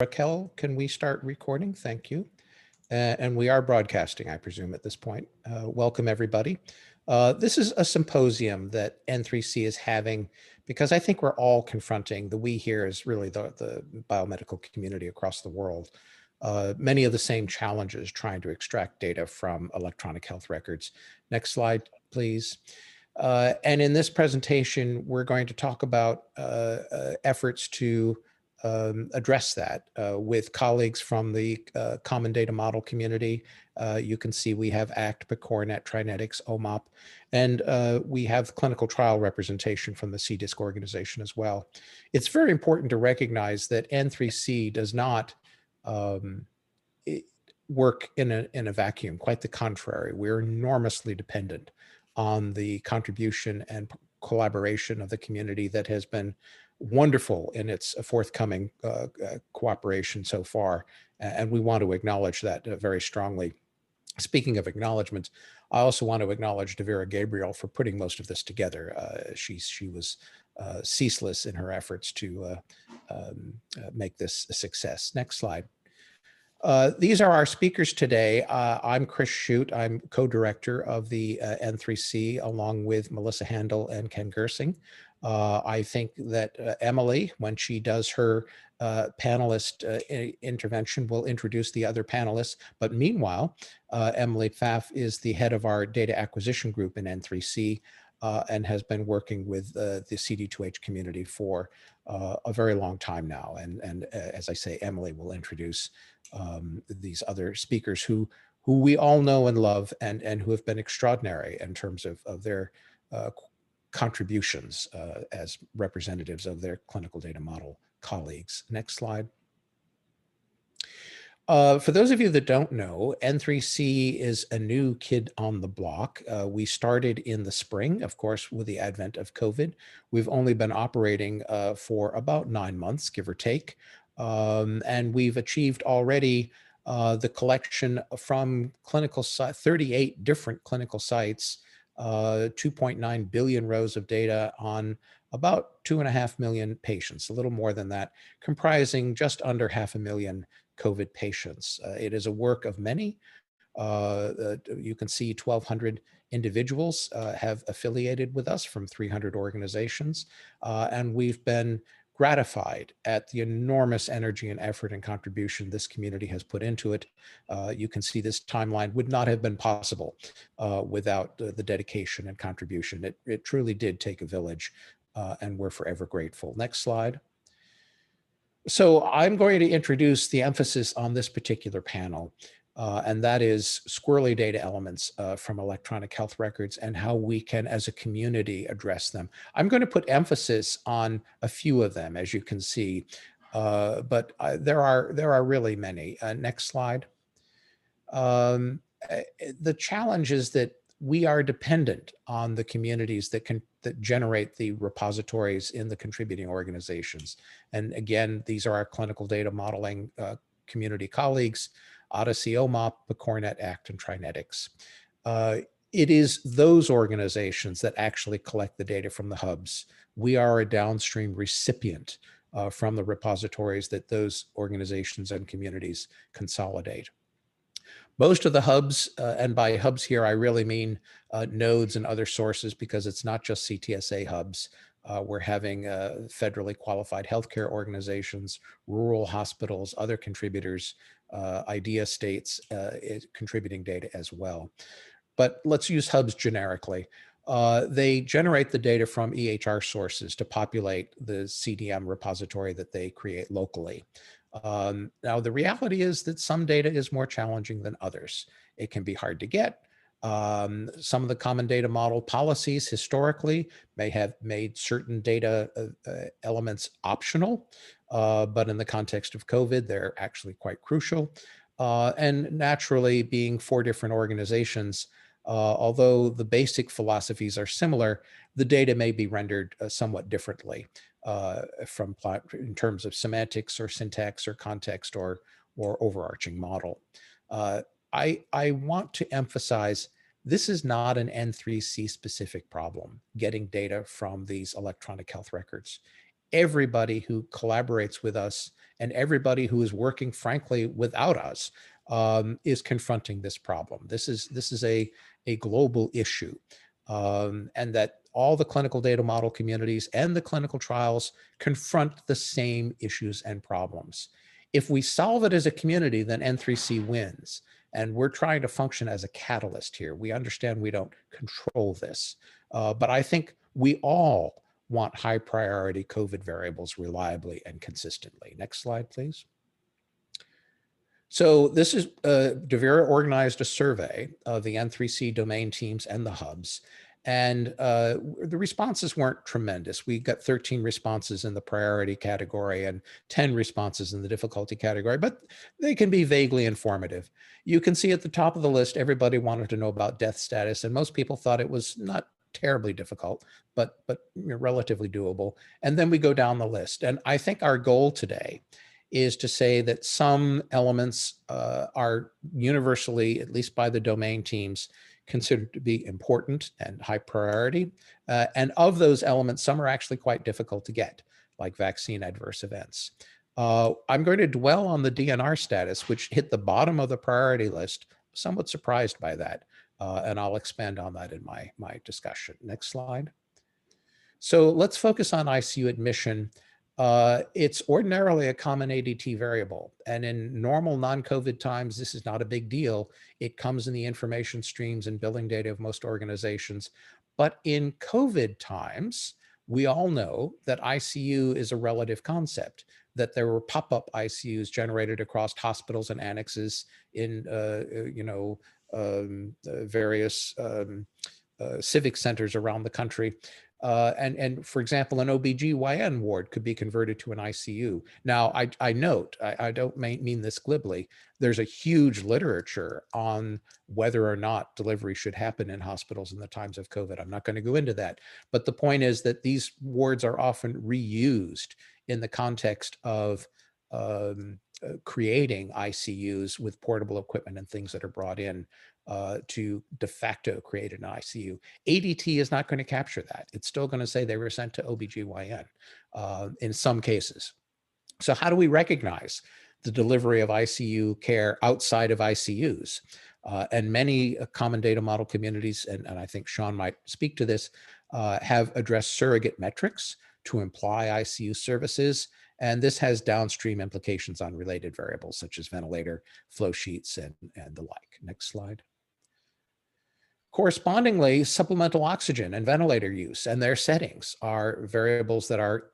Raquel, can we start recording? Thank you. And we are broadcasting, I presume, at this point. Welcome, everybody. This is a symposium that N3C is having because I think we're all confronting, the we here is really the biomedical community across the world, many of the same challenges trying to extract data from electronic health records. Next slide, please. And in this presentation, we're going to talk about efforts to address that with colleagues from the Common Data Model community. You can see we have ACT, PCORNet, Trinetics, OMOP, and we have clinical trial representation from the CDISC organization as well. It's very important to recognize that N3C does not work in a vacuum. Quite the contrary. We're enormously dependent on the contribution and collaboration of the community that has been wonderful in its forthcoming cooperation so far. And we want to acknowledge that very strongly. Speaking of acknowledgement, I also want to acknowledge Devera Gabriel for putting most of this together. She was ceaseless in her efforts to make this a success. Next slide. These are our speakers today. I'm Chris Shute. I'm co-director of the N3C along with Melissa Handel and Ken Gersing. I think that Emily, when she does her panelist intervention, will introduce the other panelists. But meanwhile, Emily Pfaff is the head of our data acquisition group in N3C and has been working with the CD2H community for a very long time now. And as I say, Emily will introduce these other speakers who we all know and love and who have been extraordinary in terms of their contributions as representatives of their clinical data model colleagues. Next slide. For those of you that don't know, N3C is a new kid on the block. We started in the spring, of course, with the advent of COVID. We've only been operating for about 9 months, give or take. And we've achieved already the collection from 38 different clinical sites, 2.9 billion rows of data on about 2.5 million patients, a little more than that, comprising just under 500,000 COVID patients. It is a work of many. You can see 1,200 individuals have affiliated with us from 300 organizations, and we've been gratified at the enormous energy and effort and contribution this community has put into it. You can see this timeline would not have been possible without the dedication and contribution. It truly did take a village, and we're forever grateful. Next slide. So I'm going to introduce the emphasis on this particular panel, and that is squirrely data elements from electronic health records and how we can, as a community, address them. I'm going to put emphasis on a few of them, as you can see, but there are really many. Next slide. The challenge is that we are dependent on the communities that generate the repositories in the contributing organizations. And again, these are our clinical data modeling community colleagues, Odyssey, OMOP, PCORNet, ACT, and Trinetics. It is those organizations that actually collect the data from the hubs. We are a downstream recipient from the repositories that those organizations and communities consolidate. Most of the hubs, and by hubs here, I really mean nodes and other sources, because it's not just CTSA hubs. We're having federally qualified healthcare organizations, rural hospitals, other contributors, IDEA states contributing data as well. But let's use hubs generically. They generate the data from EHR sources to populate the CDM repository that they create locally. Now, the reality is that some data is more challenging than others. It can be hard to get. Some of the common data model policies historically may have made certain data elements optional, but in the context of COVID, they're actually quite crucial. And naturally, being 4 different organizations, although the basic philosophies are similar, the data may be rendered somewhat differently in terms of semantics or syntax or context or overarching model. I want to emphasize this is not an N3C specific problem, getting data from these electronic health records. everybody who collaborates with us and everybody who is working, frankly, without us, is confronting this problem. This is a global issue, and that all the clinical data model communities and the clinical trials confront the same issues and problems. If we solve it as a community, then N3C wins. And we're trying to function as a catalyst here. We understand we don't control this, but I think we all want high priority COVID variables reliably and consistently. Next slide, please. So this is, Devera organized a survey of the N3C domain teams and the hubs, and the responses weren't tremendous. We got 13 responses in the priority category and 10 responses in the difficulty category, but they can be vaguely informative. You can see at the top of the list, everybody wanted to know about death status, and most people thought it was not terribly difficult, but relatively doable. And then we go down the list. And I think our goal today is to say that some elements are universally, at least by the domain teams, considered to be important and high priority. And of those elements, some are actually quite difficult to get, like vaccine adverse events. I'm going to dwell on the DNR status, which hit the bottom of the priority list. Somewhat surprised by that, and I'll expand on that in my discussion. Next slide. So let's focus on ICU admission. It's ordinarily a common ADT variable, and in normal non-COVID times, this is not a big deal. It comes in the information streams and billing data of most organizations. But in COVID times, we all know that ICU is a relative concept, that there were pop-up ICUs generated across hospitals and annexes in various civic centers around the country. And for example, an OBGYN ward could be converted to an ICU. Now, I note, I don't mean this glibly, there's a huge literature on whether or not delivery should happen in hospitals in the times of COVID. I'm not going to go into that. But the point is that these wards are often reused in the context of creating ICUs with portable equipment and things that are brought in to de facto create an ICU. ADT is not going to capture that. It's still going to say they were sent to OBGYN in some cases. So how do we recognize the delivery of ICU care outside of ICUs? And many common data model communities, and I think Sean might speak to this, have addressed surrogate metrics to imply ICU services. And this has downstream implications on related variables such as ventilator, flow sheets, and the like. Next slide. Correspondingly, supplemental oxygen and ventilator use and their settings are variables that are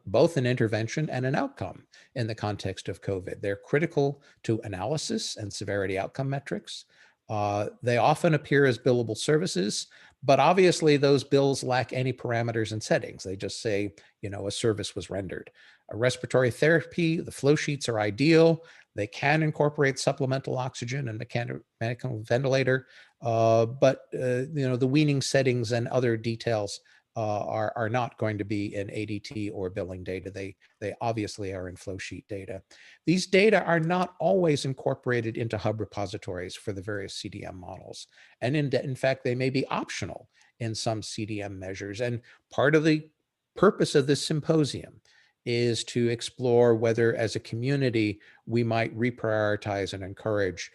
both an intervention and an outcome in the context of COVID. They're critical to analysis and severity outcome metrics. They often appear as billable services, but obviously those bills lack any parameters and settings. They just say, a service was rendered. A respiratory therapy, the flow sheets are ideal. They can incorporate supplemental oxygen and mechanical ventilator, but the weaning settings and other details are not going to be in ADT or billing data. They obviously are in flow sheet data. These data are not always incorporated into hub repositories for the various CDM models. And in fact, they may be optional in some CDM measures. And part of the purpose of this symposium is to explore whether as a community, we might reprioritize and encourage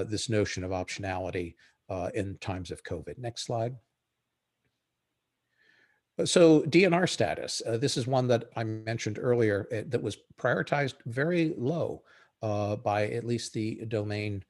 this notion of optionality in times of COVID. Next slide. So DNR status, this is one that I mentioned earlier that was prioritized very low by at least the domain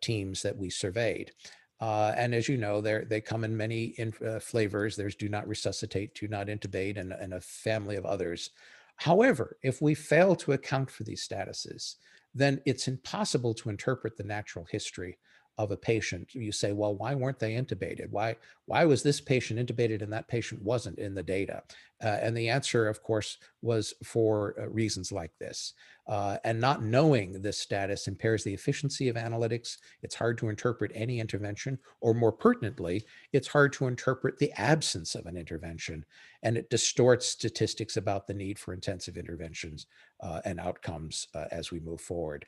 teams that we surveyed. And as you know, they come in many flavors. There's do not resuscitate, do not intubate, and a family of others. However, if we fail to account for these statuses, then it's impossible to interpret the natural history of a patient. You say, well, why weren't they intubated? Why was this patient intubated and that patient wasn't in the data? And the answer, of course, was for reasons like this. And not knowing this status impairs the efficiency of analytics. It's hard to interpret any intervention, or more pertinently, it's hard to interpret the absence of an intervention. And it distorts statistics about the need for intensive interventions and outcomes as we move forward.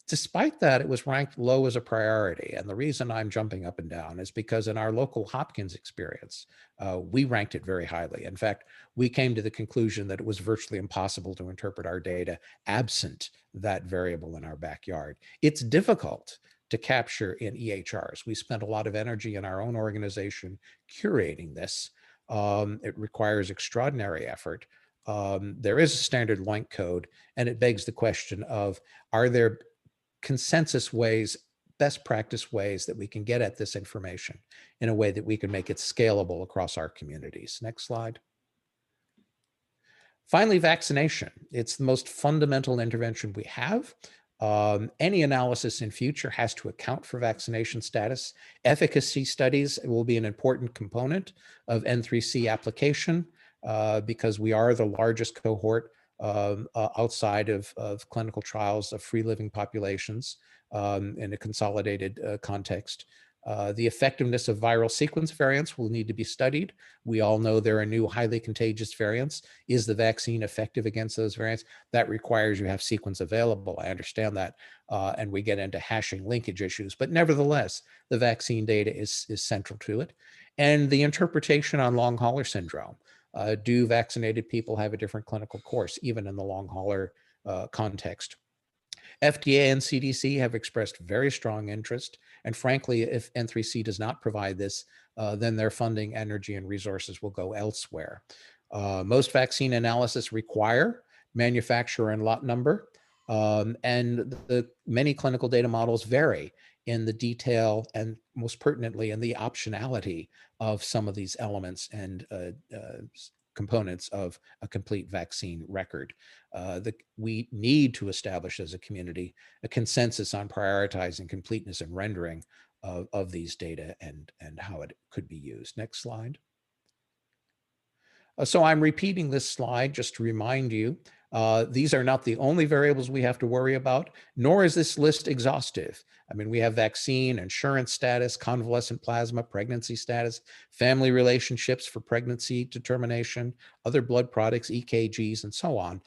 Despite that, it was ranked low as a priority. And the reason I'm jumping up and down is because in our local Hopkins experience, we ranked it very highly. In fact, we came to the conclusion that it was virtually impossible to interpret our data absent that variable in our backyard. It's difficult to capture in EHRs. We spent a lot of energy in our own organization curating this. It requires extraordinary effort. There is a standard LOINC code, and it begs the question of, are there consensus ways, best practice ways that we can get at this information in a way that we can make it scalable across our communities. Next slide. Finally, vaccination. It's the most fundamental intervention we have. Any analysis in future has to account for vaccination status. Efficacy studies will be an important component of N3C application because we are the largest cohort outside of clinical trials of free living populations in a consolidated context. The effectiveness of viral sequence variants will need to be studied. We all know there are new highly contagious variants. Is the vaccine effective against those variants? That requires you have sequence available. I understand that. And we get into hashing linkage issues, but nevertheless, the vaccine data is central to it. And the interpretation on long hauler syndrome. Do vaccinated people have a different clinical course, even in the long hauler context? FDA and CDC have expressed very strong interest. And frankly, if N3C does not provide this, then their funding, energy, and resources will go elsewhere. Most vaccine analysis require manufacturer and lot number. And the many clinical data models vary in the detail and most pertinently in the optionality of some of these elements and components of a complete vaccine record. We need to establish as a community a consensus on prioritizing completeness and rendering of these data and how it could be used. Next slide. So I'm repeating this slide just to remind you, these are not the only variables we have to worry about, nor is this list exhaustive. I mean, we have vaccine, insurance status, convalescent plasma, pregnancy status, family relationships for pregnancy determination, other blood products, EKGs, and so on.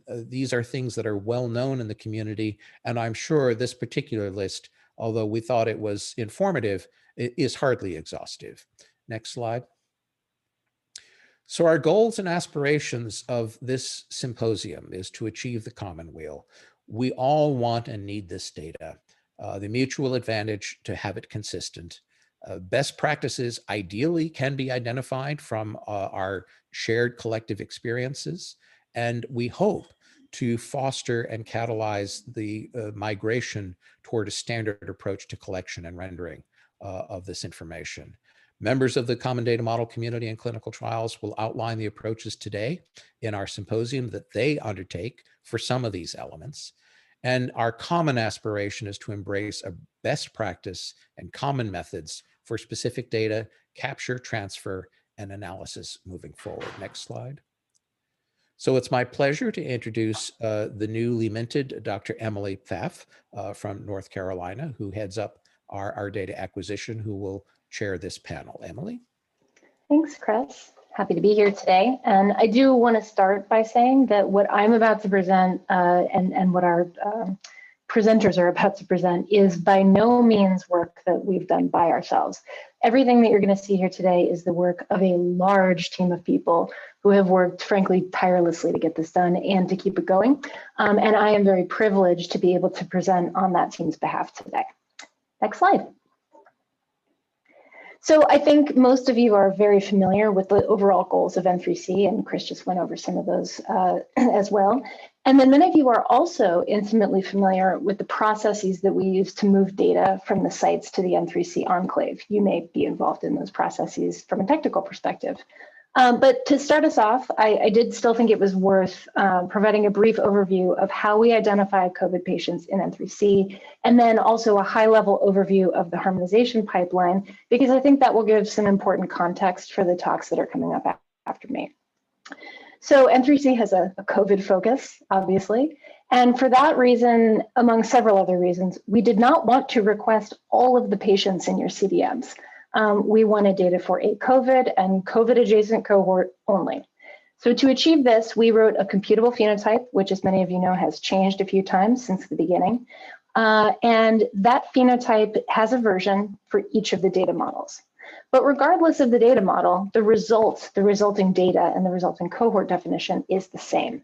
These are things that are well known in the community, and I'm sure this particular list, although we thought it was informative, it is hardly exhaustive. Next slide. So our goals and aspirations of this symposium is to achieve the commonweal. We all want and need this data, the mutual advantage to have it consistent. Best practices ideally can be identified from our shared collective experiences, and we hope to foster and catalyze the migration toward a standard approach to collection and rendering of this information. Members of the Common Data Model community and clinical trials will outline the approaches today in our symposium that they undertake for some of these elements. And our common aspiration is to embrace a best practice and common methods for specific data capture, transfer, and analysis moving forward. Next slide. So it's my pleasure to introduce the newly minted Dr. Emily Pfaff from North Carolina, who heads up our data acquisition, who will chair this panel. Emily? Thanks, Chris. Happy to be here today. And I do want to start by saying that what I'm about to present and what our presenters are about to present is by no means work that we've done by ourselves. Everything that you're going to see here today is the work of a large team of people who have worked, frankly, tirelessly to get this done and to keep it going. And I am very privileged to be able to present on that team's behalf today. Next slide. So I think most of you are very familiar with the overall goals of N3C, and Chris just went over some of those as well. And then many of you are also intimately familiar with the processes that we use to move data from the sites to the N3C enclave. You may be involved in those processes from a technical perspective. But to start us off, I did still think it was worth providing a brief overview of how we identify COVID patients in N3C, and then also a high-level overview of the harmonization pipeline, because I think that will give some important context for the talks that are coming up after me. So N3C has a COVID focus, obviously, and for that reason, among several other reasons, we did not want to request all of the patients in your CDMs. We wanted data for a COVID and COVID adjacent cohort only. So to achieve this, we wrote a computable phenotype, which, as many of you know, has changed a few times since the beginning. And that phenotype has a version for each of the data models. But regardless of the data model, the resulting data and the resulting cohort definition is the same.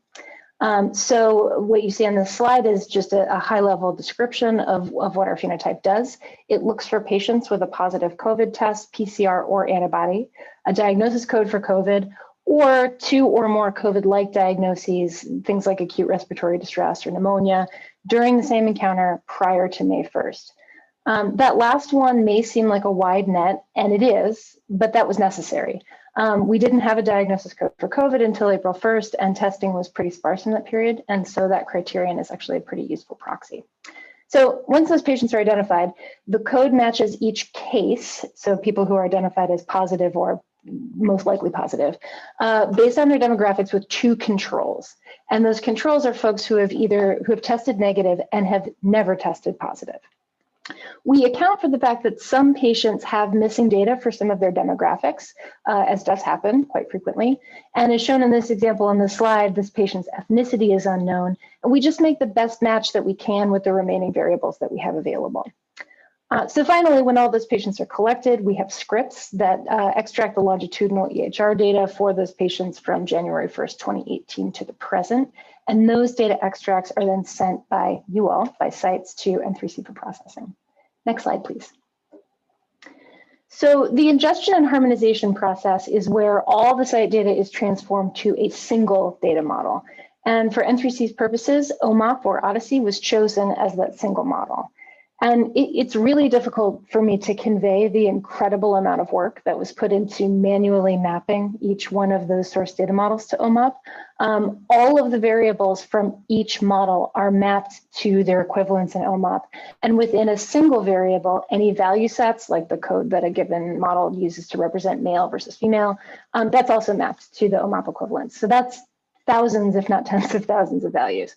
So what you see on this slide is just a high-level description of what our phenotype does. It looks for patients with a positive COVID test, PCR, or antibody, a diagnosis code for COVID, or 2 or more COVID-like diagnoses, things like acute respiratory distress or pneumonia, during the same encounter prior to May 1st. That last one may seem like a wide net, and it is, but that was necessary. We didn't have a diagnosis code for COVID until April 1st, and testing was pretty sparse in that period, and so that criterion is actually a pretty useful proxy. So once those patients are identified, the code matches each case, so people who are identified as positive or most likely positive, based on their demographics with 2 controls. And those controls are folks who have tested negative and have never tested positive. We account for the fact that some patients have missing data for some of their demographics, as does happen quite frequently. And as shown in this example on the slide, this patient's ethnicity is unknown, and we just make the best match that we can with the remaining variables that we have available. So finally, when all those patients are collected, we have scripts that extract the longitudinal EHR data for those patients from January 1st, 2018 to the present. And those data extracts are then sent by you all, by sites, to N3C for processing. Next slide, please. So the ingestion and harmonization process is where all the site data is transformed to a single data model. And for N3C's purposes, OMOP or Odyssey was chosen as that single model. And it's really difficult for me to convey the incredible amount of work that was put into manually mapping each one of those source data models to OMOP. All of the variables from each model are mapped to their equivalents in OMOP. And within a single variable, any value sets, like the code that a given model uses to represent male versus female, that's also mapped to the OMOP equivalents. So that's thousands, if not tens of thousands of values.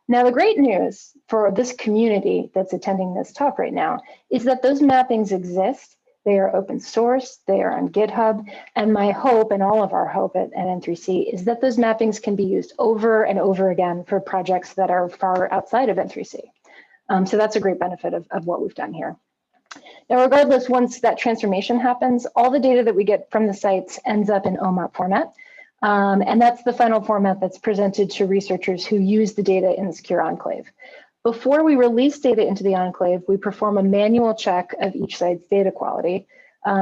Now, the great news for this community that's attending this talk right now is that those mappings exist. They are open source, they are on GitHub, and my hope, and all of our hope at N3C, is that those mappings can be used over and over again for projects that are far outside of N3C. So that's a great benefit of what we've done here. Now, regardless, once that transformation happens, all the data that we get from the sites ends up in OMOP format. And that's the final format that's presented to researchers who use the data in the secure enclave. Before we release data into the enclave, we perform a manual check of each site's data quality.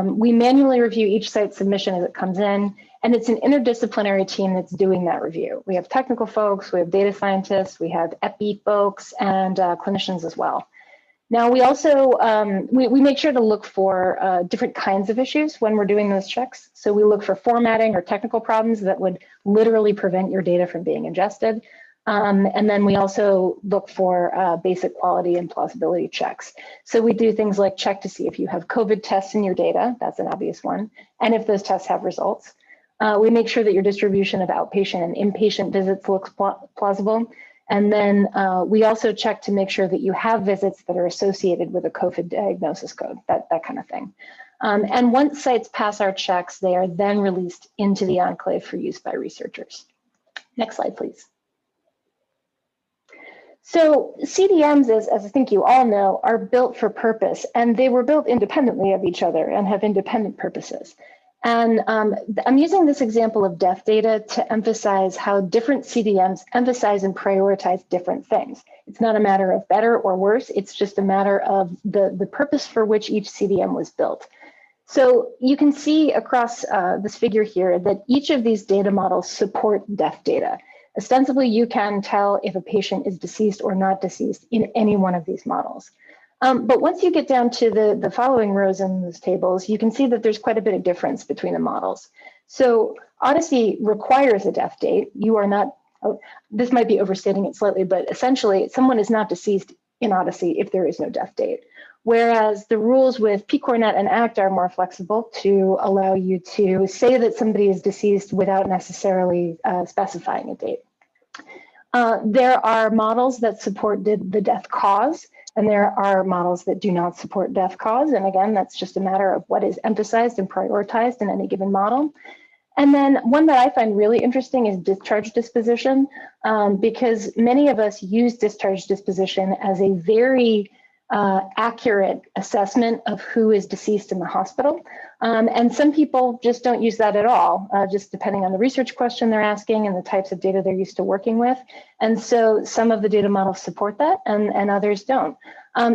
We manually review each site's submission as it comes in, and it's an interdisciplinary team that's doing that review. We have technical folks, we have data scientists, we have EPI folks, and clinicians as well. Now, we also, we make sure to look for different kinds of issues when we're doing those checks. So we look for formatting or technical problems that would literally prevent your data from being ingested. And then we also look for basic quality and plausibility checks. So we do things like check to see if you have COVID tests in your data, that's an obvious one, and if those tests have results. We make sure that your distribution of outpatient and inpatient visits looks plausible. And then we also check to make sure that you have visits that are associated with a COVID diagnosis code, that kind of thing. And once sites pass our checks, they are then released into the enclave for use by researchers. Next slide, please. So CDMs, as I think you all know, are built for purpose, and they were built independently of each other and have independent purposes. And I'm using this example of death data to emphasize how different CDMs emphasize and prioritize different things. It's not a matter of better or worse, it's just a matter of the purpose for which each CDM was built. So you can see across this figure here that each of these data models support death data. Ostensibly, you can tell if a patient is deceased or not deceased in any one of these models. But once you get down to the following rows in those tables, you can see that there's quite a bit of difference between the models. So Odyssey requires a death date. You are not, this might be overstating it slightly, but essentially someone is not deceased in Odyssey if there is no death date. Whereas the rules with PCORNet and ACT are more flexible to allow you to say that somebody is deceased without necessarily specifying a date. There are models that support the death cause, and there are models that do not support death cause. And again, that's just a matter of what is emphasized and prioritized in any given model. And then one that I find really interesting is discharge disposition, because many of us use discharge disposition as a very accurate assessment of who is deceased in the hospital. And some people just don't use that at all, just depending on the research question they're asking and the types of data they're used to working with. And so some of the data models support that and others don't.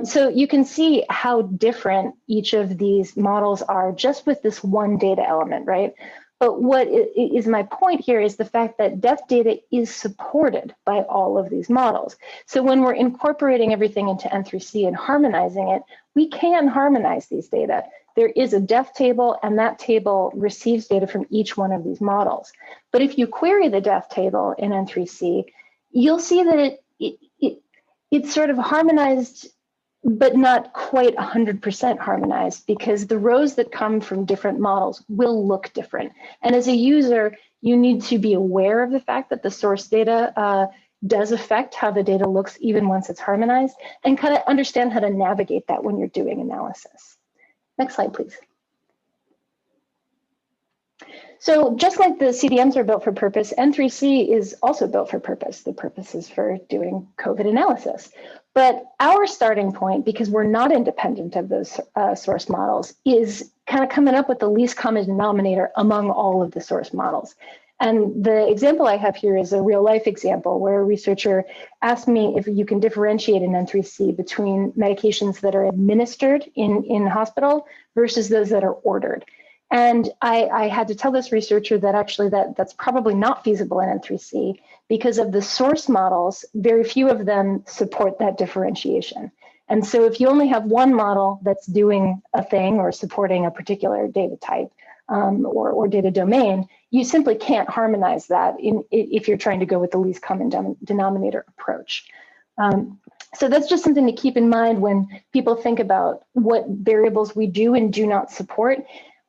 So you can see how different each of these models are just with this one data element, right? But what is my point here is the fact that death data is supported by all of these models. So when we're incorporating everything into N3C and harmonizing it, we can harmonize these data. There is a death table, and that table receives data from each one of these models. But if you query the death table in N3C, you'll see that it's sort of harmonized, but not quite 100% harmonized, because the rows that come from different models will look different. And as a user, you need to be aware of the fact that the source data does affect how the data looks even once it's harmonized, and kind of understand how to navigate that when you're doing analysis. Next slide, please. So just like the CDMs are built for purpose, N3C is also built for purpose. The purpose is for doing COVID analysis. But our starting point, because we're not independent of those source models, is kind of coming up with the least common denominator among all of the source models. And the example I have here is a real life example where a researcher asked me if you can differentiate in N3C between medications that are administered in hospital versus those that are ordered. And I had to tell this researcher that actually that's probably not feasible in N3C because of the source models. Very few of them support that differentiation. And so if you only have one model that's doing a thing or supporting a particular data type or data domain, you simply can't harmonize that if you're trying to go with the least common denominator approach. So that's just something to keep in mind when people think about what variables we do and do not support.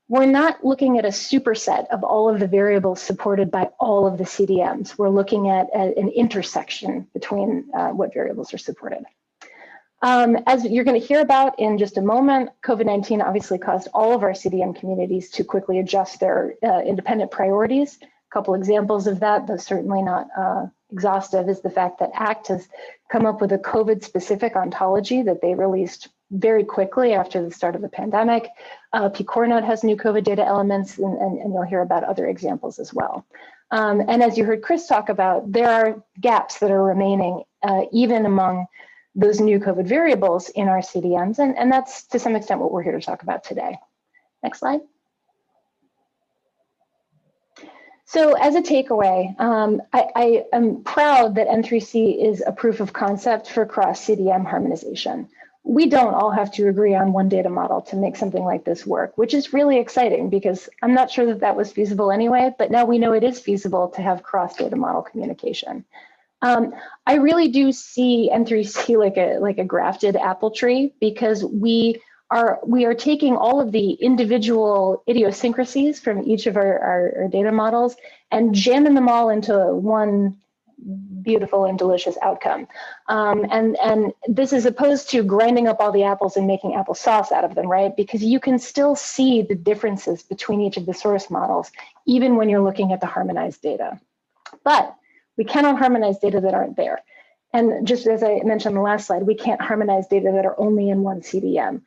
We're not looking at a superset of all of the variables supported by all of the CDMs. We're looking at an intersection between what variables are supported. As you're going to hear about in just a moment, COVID-19 obviously caused all of our CDM communities to quickly adjust their independent priorities. A couple examples of that, though certainly not exhaustive, is the fact that ACT has come up with a COVID-specific ontology that they released very quickly after the start of the pandemic. PCORNet has new COVID data elements, and you'll hear about other examples as well. And as you heard Chris talk about, there are gaps that are remaining even among those new COVID variables in our CDMs, and that's to some extent what we're here to talk about today. Next slide. So as a takeaway, I am proud that N3C is a proof of concept for cross-CDM harmonization. We don't all have to agree on one data model to make something like this work, which is really exciting because I'm not sure that that was feasible anyway, but now we know it is feasible to have cross-data model communication. I really do see N3C like a grafted apple tree, because we are taking all of the individual idiosyncrasies from each of our data models and jamming them all into one beautiful and delicious outcome. And this is opposed to grinding up all the apples and making applesauce out of them, right? Because you can still see the differences between each of the source models, even when you're looking at the harmonized data. But we cannot harmonize data that aren't there. And just as I mentioned on the last slide, we can't harmonize data that are only in one CDM.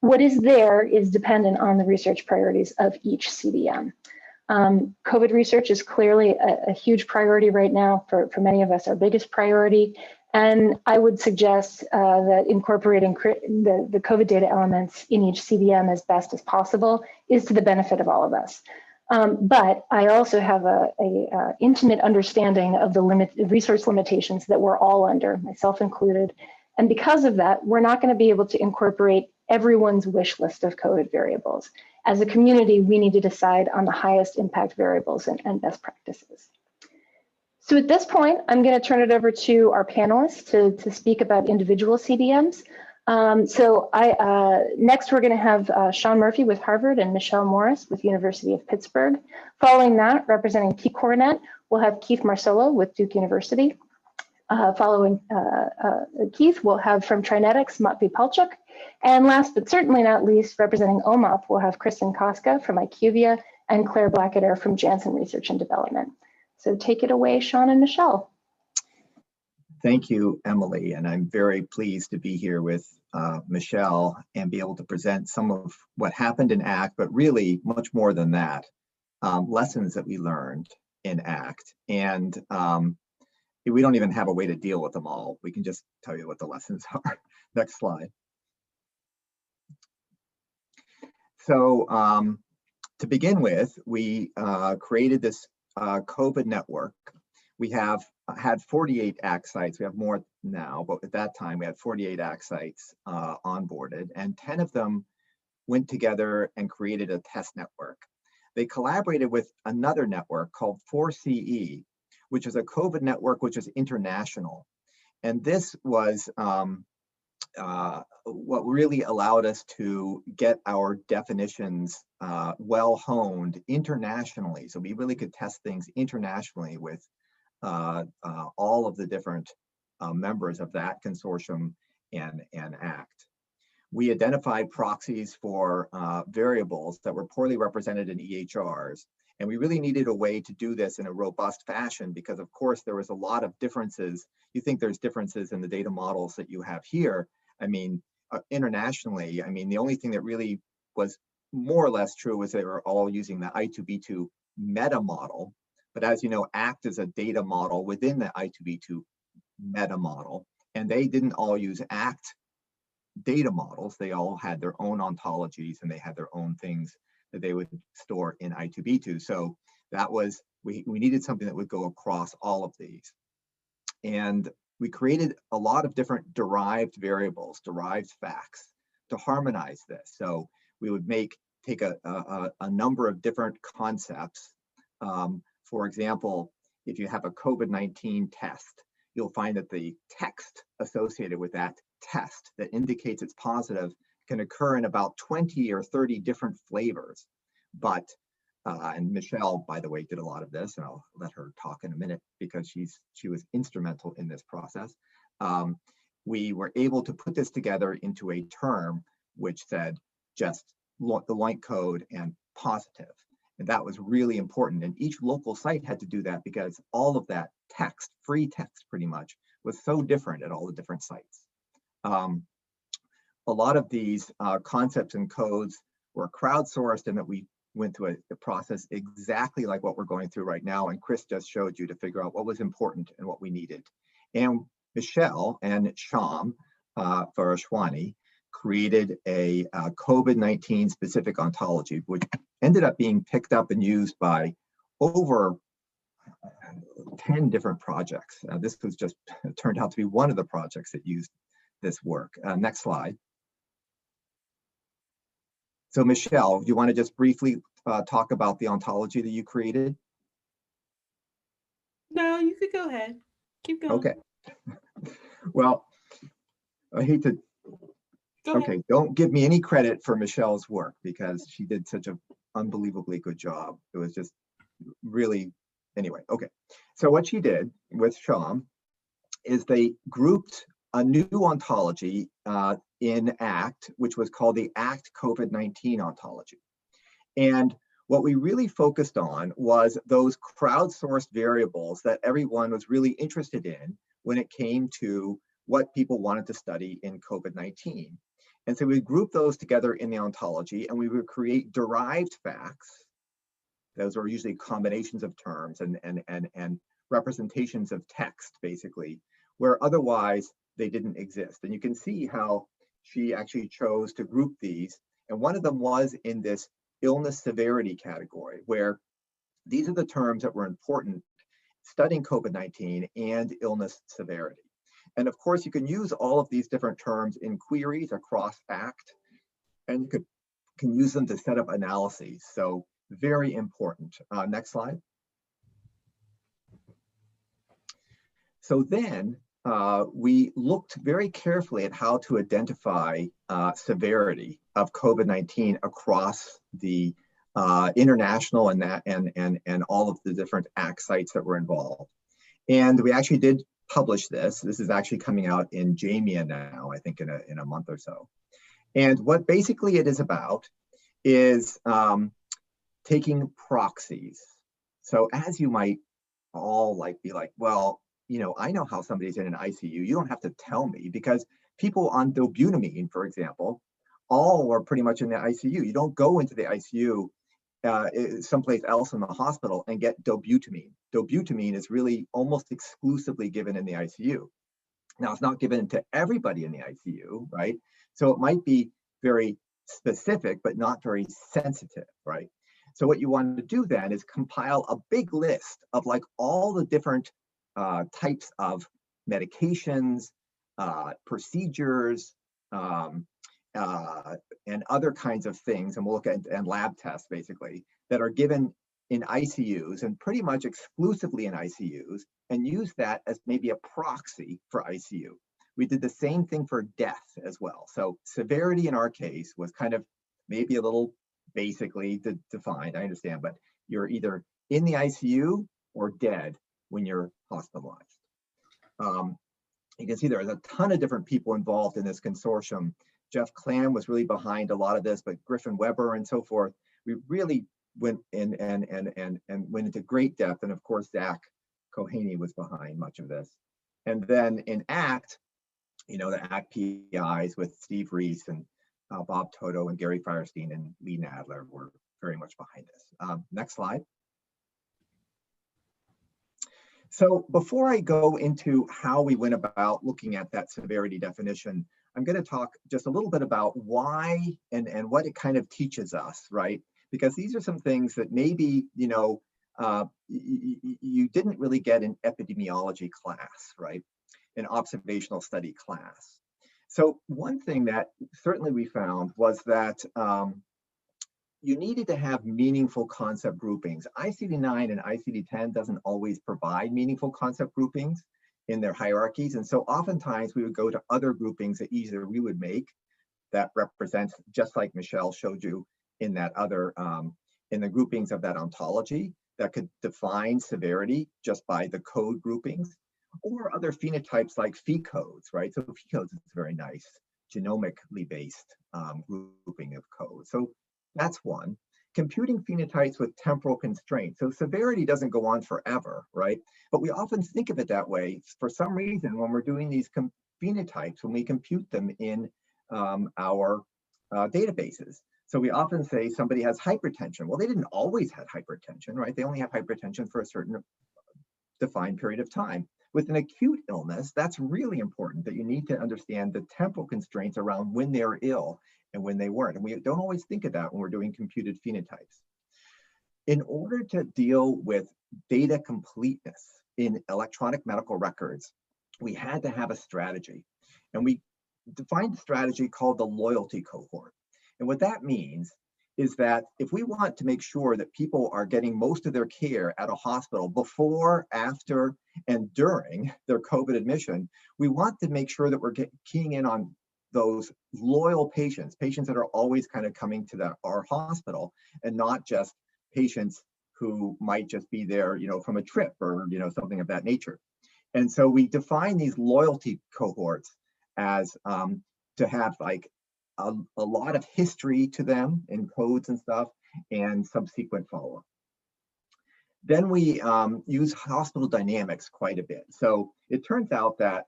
What is there is dependent on the research priorities of each CDM. COVID research is clearly a huge priority right now for many of us, our biggest priority. And I would suggest that incorporating the COVID data elements in each CDM as best as possible is to the benefit of all of us. But I also have a intimate understanding of the resource limitations that we're all under, myself included. And because of that, we're not going to be able to incorporate everyone's wish list of COVID variables. As a community, we need to decide on the highest impact variables and best practices. So at this point, I'm going to turn it over to our panelists to speak about individual CDMs. Next we're going to have Sean Murphy with Harvard and Michelle Morris with University of Pittsburgh. Following that, representing PCORNet, we'll have Keith Marcello with Duke University. Following Keith, we'll have from Trinetics, Matvi Palchuk. And last but certainly not least, representing OMOP, we'll have Kristen Koska from IQVIA and Claire Blackader from Janssen Research and Development. So take it away, Sean and Michelle. Thank you, Emily, and I'm very pleased to be here with Michelle and be able to present some of what happened in ACT, but really much more than that, lessons that we learned in ACT. And we don't even have a way to deal with them all. We can just tell you what the lessons are. Next slide. So to begin with, we created this COVID network. We have had 48 ACT sites. We have more now, but at that time we had 48 ACT sites onboarded, and 10 of them went together and created a test network. They collaborated with another network called N3C, which is a COVID network which is international. And this was what really allowed us to get our definitions well honed internationally. So we really could test things internationally with all of the different members of that consortium and ACT. We identified proxies for variables that were poorly represented in EHRs. And we really needed a way to do this in a robust fashion because, of course, there was a lot of differences. You think there's differences in the data models that you have here. I mean, internationally, I mean, the only thing that really was more or less true was they were all using the I2B2 meta model. But as you know, ACT is a data model within the I2B2 meta model, and they didn't all use ACT data models. They all had their own ontologies and they had their own things that they would store in I2B2. So that was, we needed something that would go across all of these. And we created a lot of different derived variables, derived facts to harmonize this. So we would take a number of different concepts. For example, if you have a COVID-19 test, you'll find that the text associated with that test that indicates it's positive can occur in about 20 or 30 different flavors. But, and Michelle, by the way, did a lot of this, and I'll let her talk in a minute because she was instrumental in this process. We were able to put this together into a term which said just the LOINC code and positive. And that was really important. And each local site had to do that because all of that text, free text pretty much, was so different at all the different sites. A lot of these concepts and codes were crowdsourced, and that we went through a process exactly like what we're going through right now. And Chris just showed you to figure out what was important and what we needed. And Michelle and Sham Farashwani created a COVID-19 specific ontology, which ended up being picked up and used by over 10 different projects. This was just turned out to be one of the projects that used this work. Next slide. So Michelle, do you want to just briefly talk about the ontology that you created? No, you could go ahead. Keep going. Okay. Well, I hate to, okay, don't give me any credit for Michelle's work because she did such an unbelievably good job. It was just really, anyway, okay. So what she did with Sham is they grouped a new ontology in ACT, which was called the ACT COVID-19 ontology. And what we really focused on was those crowdsourced variables that everyone was really interested in when it came to what people wanted to study in COVID-19. And so we grouped those together in the ontology, and we would create derived facts. Those are usually combinations of terms and representations of text, basically, where otherwise they didn't exist. And you can see how she actually chose to group these. And one of them was in this illness severity category, where these are the terms that were important studying COVID-19 and illness severity. And of course, you can use all of these different terms in queries across ACT, and you can use them to set up analyses. So very important. Next slide. So then we looked very carefully at how to identify severity of COVID-19 across the international and all of the different ACT sites that were involved. And we actually did publish this. This is actually coming out in JAMIA now, I think in a month or so. And what basically it is about is taking proxies. So as you might all be like, well, I know how somebody's in an ICU. You don't have to tell me, because people on dobutamine, for example, all are pretty much in the ICU. You don't go into the ICU someplace else in the hospital and get dobutamine. Dobutamine is really almost exclusively given in the ICU. Now, it's not given to everybody in the ICU, right? So it might be very specific, but not very sensitive, right? So what you want to do then is compile a big list of all the different types of medications, procedures, and other kinds of things, and we'll look at and lab tests basically, that are given in ICUs and pretty much exclusively in ICUs, and use that as maybe a proxy for ICU. We did the same thing for death as well. So severity in our case was kind of maybe a little basically defined, I understand, but you're either in the ICU or dead when you're hospitalized. You can see there's a ton of different people involved in this consortium. Jeff Clam was really behind a lot of this, but Griffin Weber and so forth. We really went in and went into great depth. And of course, Zach Kohaney was behind much of this. And then in ACT, the ACT PIs with Steve Reese and Bob Toto and Gary Firestein and Lee Nadler were very much behind this. Next slide. So before I go into how we went about looking at that severity definition, I'm going to talk just a little bit about why and what it kind of teaches us, right? Because these are some things that maybe, you didn't really get in epidemiology class, right? An observational study class. So one thing that certainly we found was that you needed to have meaningful concept groupings. ICD-9 and ICD-10 doesn't always provide meaningful concept groupings in their hierarchies. And so oftentimes we would go to other groupings that either we would make that represents, just like Michelle showed you in that other, in the groupings of that ontology that could define severity just by the code groupings, or other phenotypes like phi codes, right? So phi codes is very nice, genomically based grouping of codes. So that's one. Computing phenotypes with temporal constraints. So severity doesn't go on forever, right? But we often think of it that way for some reason when we're doing these phenotypes, when we compute them in our databases. So we often say somebody has hypertension. Well, they didn't always have hypertension, right? They only have hypertension for a certain defined period of time. With an acute illness, that's really important, that you need to understand the temporal constraints around when they're ill and when they weren't. And we don't always think of that when we're doing computed phenotypes. In order to deal with data completeness in electronic medical records, we had to have a strategy. And we defined a strategy called the loyalty cohort. And what that means is that if we want to make sure that people are getting most of their care at a hospital before, after, and during their COVID admission, we want to make sure that we're keying in on those loyal patients that are always kind of coming to our hospital, and not just patients who might just be there, from a trip or, something of that nature. And so we define these loyalty cohorts as to have a lot of history to them in codes and stuff, and subsequent follow-up. Then we use hospital dynamics quite a bit. So it turns out that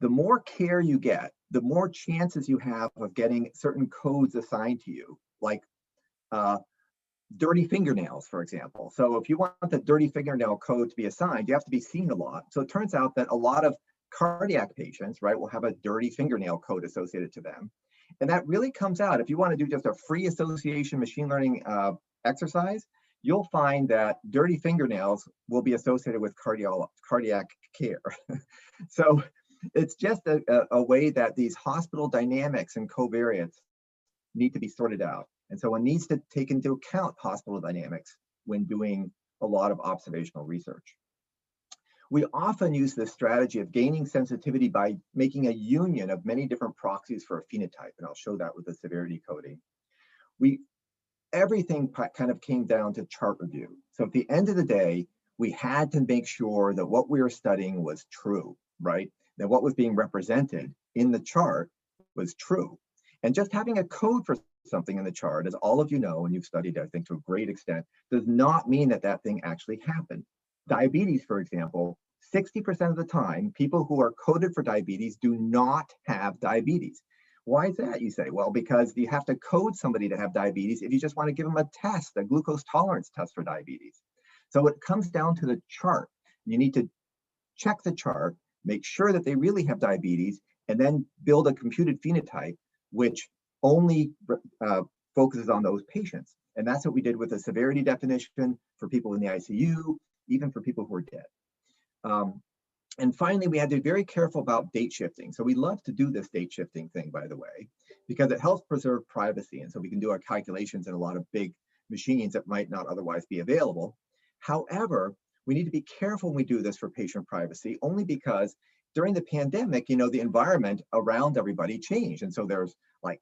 the more care you get, the more chances you have of getting certain codes assigned to you, like dirty fingernails, for example. So if you want the dirty fingernail code to be assigned, you have to be seen a lot. So it turns out that a lot of cardiac patients, right, will have a dirty fingernail code associated to them. And that really comes out, if you want to do just a free association machine learning exercise, you'll find that dirty fingernails will be associated with cardiac care. So it's just a way that these hospital dynamics and covariates need to be sorted out. And so one needs to take into account hospital dynamics when doing a lot of observational research. We often use this strategy of gaining sensitivity by making a union of many different proxies for a phenotype, and I'll show that with the severity coding. Everything kind of came down to chart review. So at the end of the day, we had to make sure that what we were studying was true, right? That what was being represented in the chart was true. And just having a code for something in the chart, as all of you know, and you've studied, I think, to a great extent, does not mean that that thing actually happened. Diabetes, for example, 60% of the time, people who are coded for diabetes do not have diabetes. Why is that, you say? Well, because you have to code somebody to have diabetes if you just want to give them a test, a glucose tolerance test for diabetes. So it comes down to the chart. You need to check the chart, make sure that they really have diabetes, and then build a computed phenotype which only focuses on those patients. And that's what we did with the severity definition for people in the ICU, even for people who are dead. And finally, we had to be very careful about date shifting. So we love to do this date shifting thing, by the way, because it helps preserve privacy. And so we can do our calculations in a lot of big machines that might not otherwise be available. However, we need to be careful when we do this for patient privacy, only because during the pandemic, you know, the environment around everybody changed. And so there's like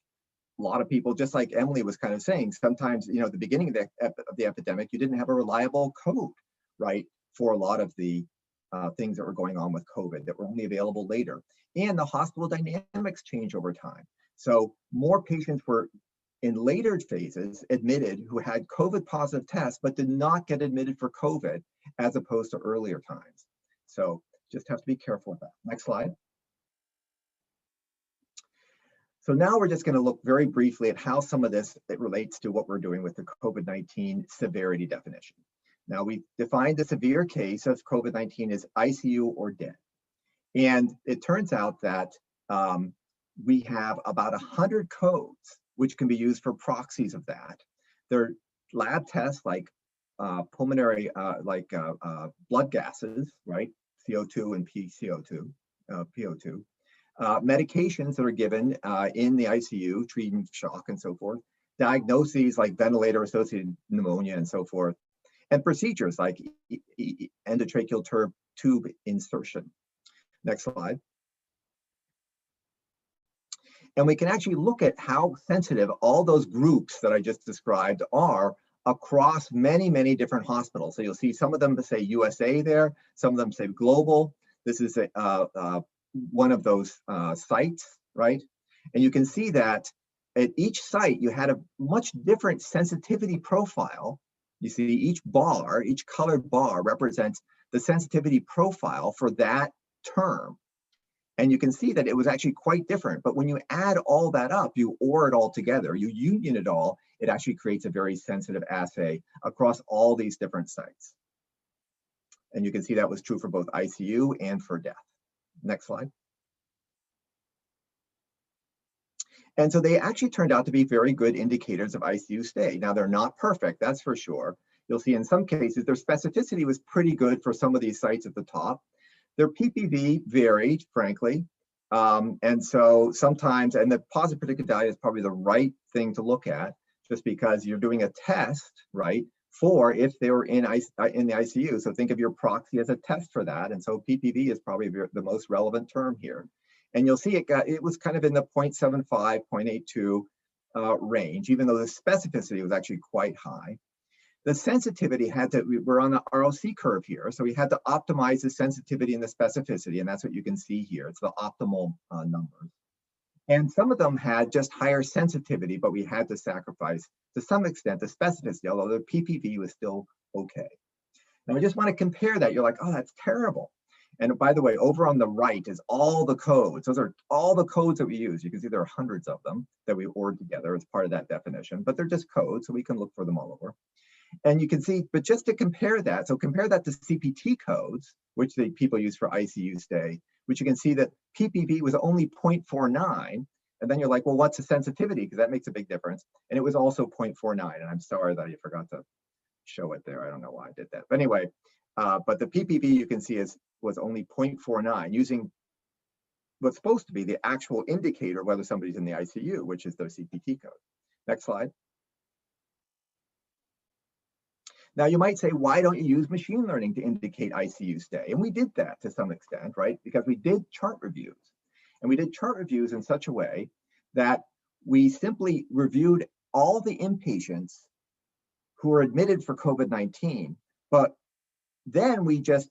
a lot of people, just like Emily was kind of saying, sometimes, you know, at the beginning of the epidemic, you didn't have a reliable code, right, for a lot of the things that were going on with COVID that were only available later. And the hospital dynamics change over time. So more patients were in later phases admitted who had COVID positive tests, but did not get admitted for COVID as opposed to earlier times. So just have to be careful with that. Next slide. So now we're just going to look very briefly at how some of this it relates to what we're doing with the COVID-19 severity definition. Now, we defined the severe case of COVID-19 as ICU or dead. And it turns out that we have about 100 codes which can be used for proxies of that. They're lab tests like pulmonary, blood gases, right? CO2 and PO2. Medications that are given in the ICU, treating shock and so forth. Diagnoses like ventilator-associated pneumonia and so forth. And procedures like endotracheal tube insertion. Next slide. And we can actually look at how sensitive all those groups that I just described are across many, many different hospitals. So you'll see some of them say USA there, some of them say global. This is one of those sites, right? And you can see that at each site, you had a much different sensitivity profile. You see each bar, each colored bar represents the sensitivity profile for that term. And you can see that it was actually quite different. But when you add all that up, you OR it all together, you union it all, it actually creates a very sensitive assay across all these different sites. And you can see that was true for both ICU and for death. Next slide. And so they actually turned out to be very good indicators of ICU stay. Now, they're not perfect, that's for sure. You'll see in some cases, their specificity was pretty good for some of these sites at the top. Their PPV varied, frankly. And so sometimes, and the positive predictive value is probably the right thing to look at, just because you're doing a test, right, for if they were in the ICU. So think of your proxy as a test for that. And so PPV is probably the most relevant term here. And you'll see it was kind of in the 0.75, 0.82 range, even though the specificity was actually quite high. The sensitivity we're on the ROC curve here, so we had to optimize the sensitivity and the specificity, and that's what you can see here. It's the optimal numbers. And some of them had just higher sensitivity, but we had to sacrifice, to some extent, the specificity, although the PPV was still okay. Now, I just want to compare that. You're like, oh, that's terrible. And by the way, over on the right is all the codes. Those are all the codes that we use. You can see there are hundreds of them that we ORed together as part of that definition, but they're just codes, so we can look for them all over. And you can see, but just to compare that, so compare that to CPT codes, which the people use for ICU stay, which you can see that PPV was only 0.49. And then you're like, well, what's the sensitivity? Because that makes a big difference. And it was also 0.49. And I'm sorry that I forgot to show it there. I don't know why I did that. But anyway, but the PPV you can see was only 0.49 using what's supposed to be the actual indicator whether somebody's in the ICU, which is their CPT code. Next slide. Now you might say, why don't you use machine learning to indicate ICU stay? And we did that to some extent, right? Because we did chart reviews. And we did chart reviews in such a way that we simply reviewed all the inpatients who were admitted for COVID-19, but then we just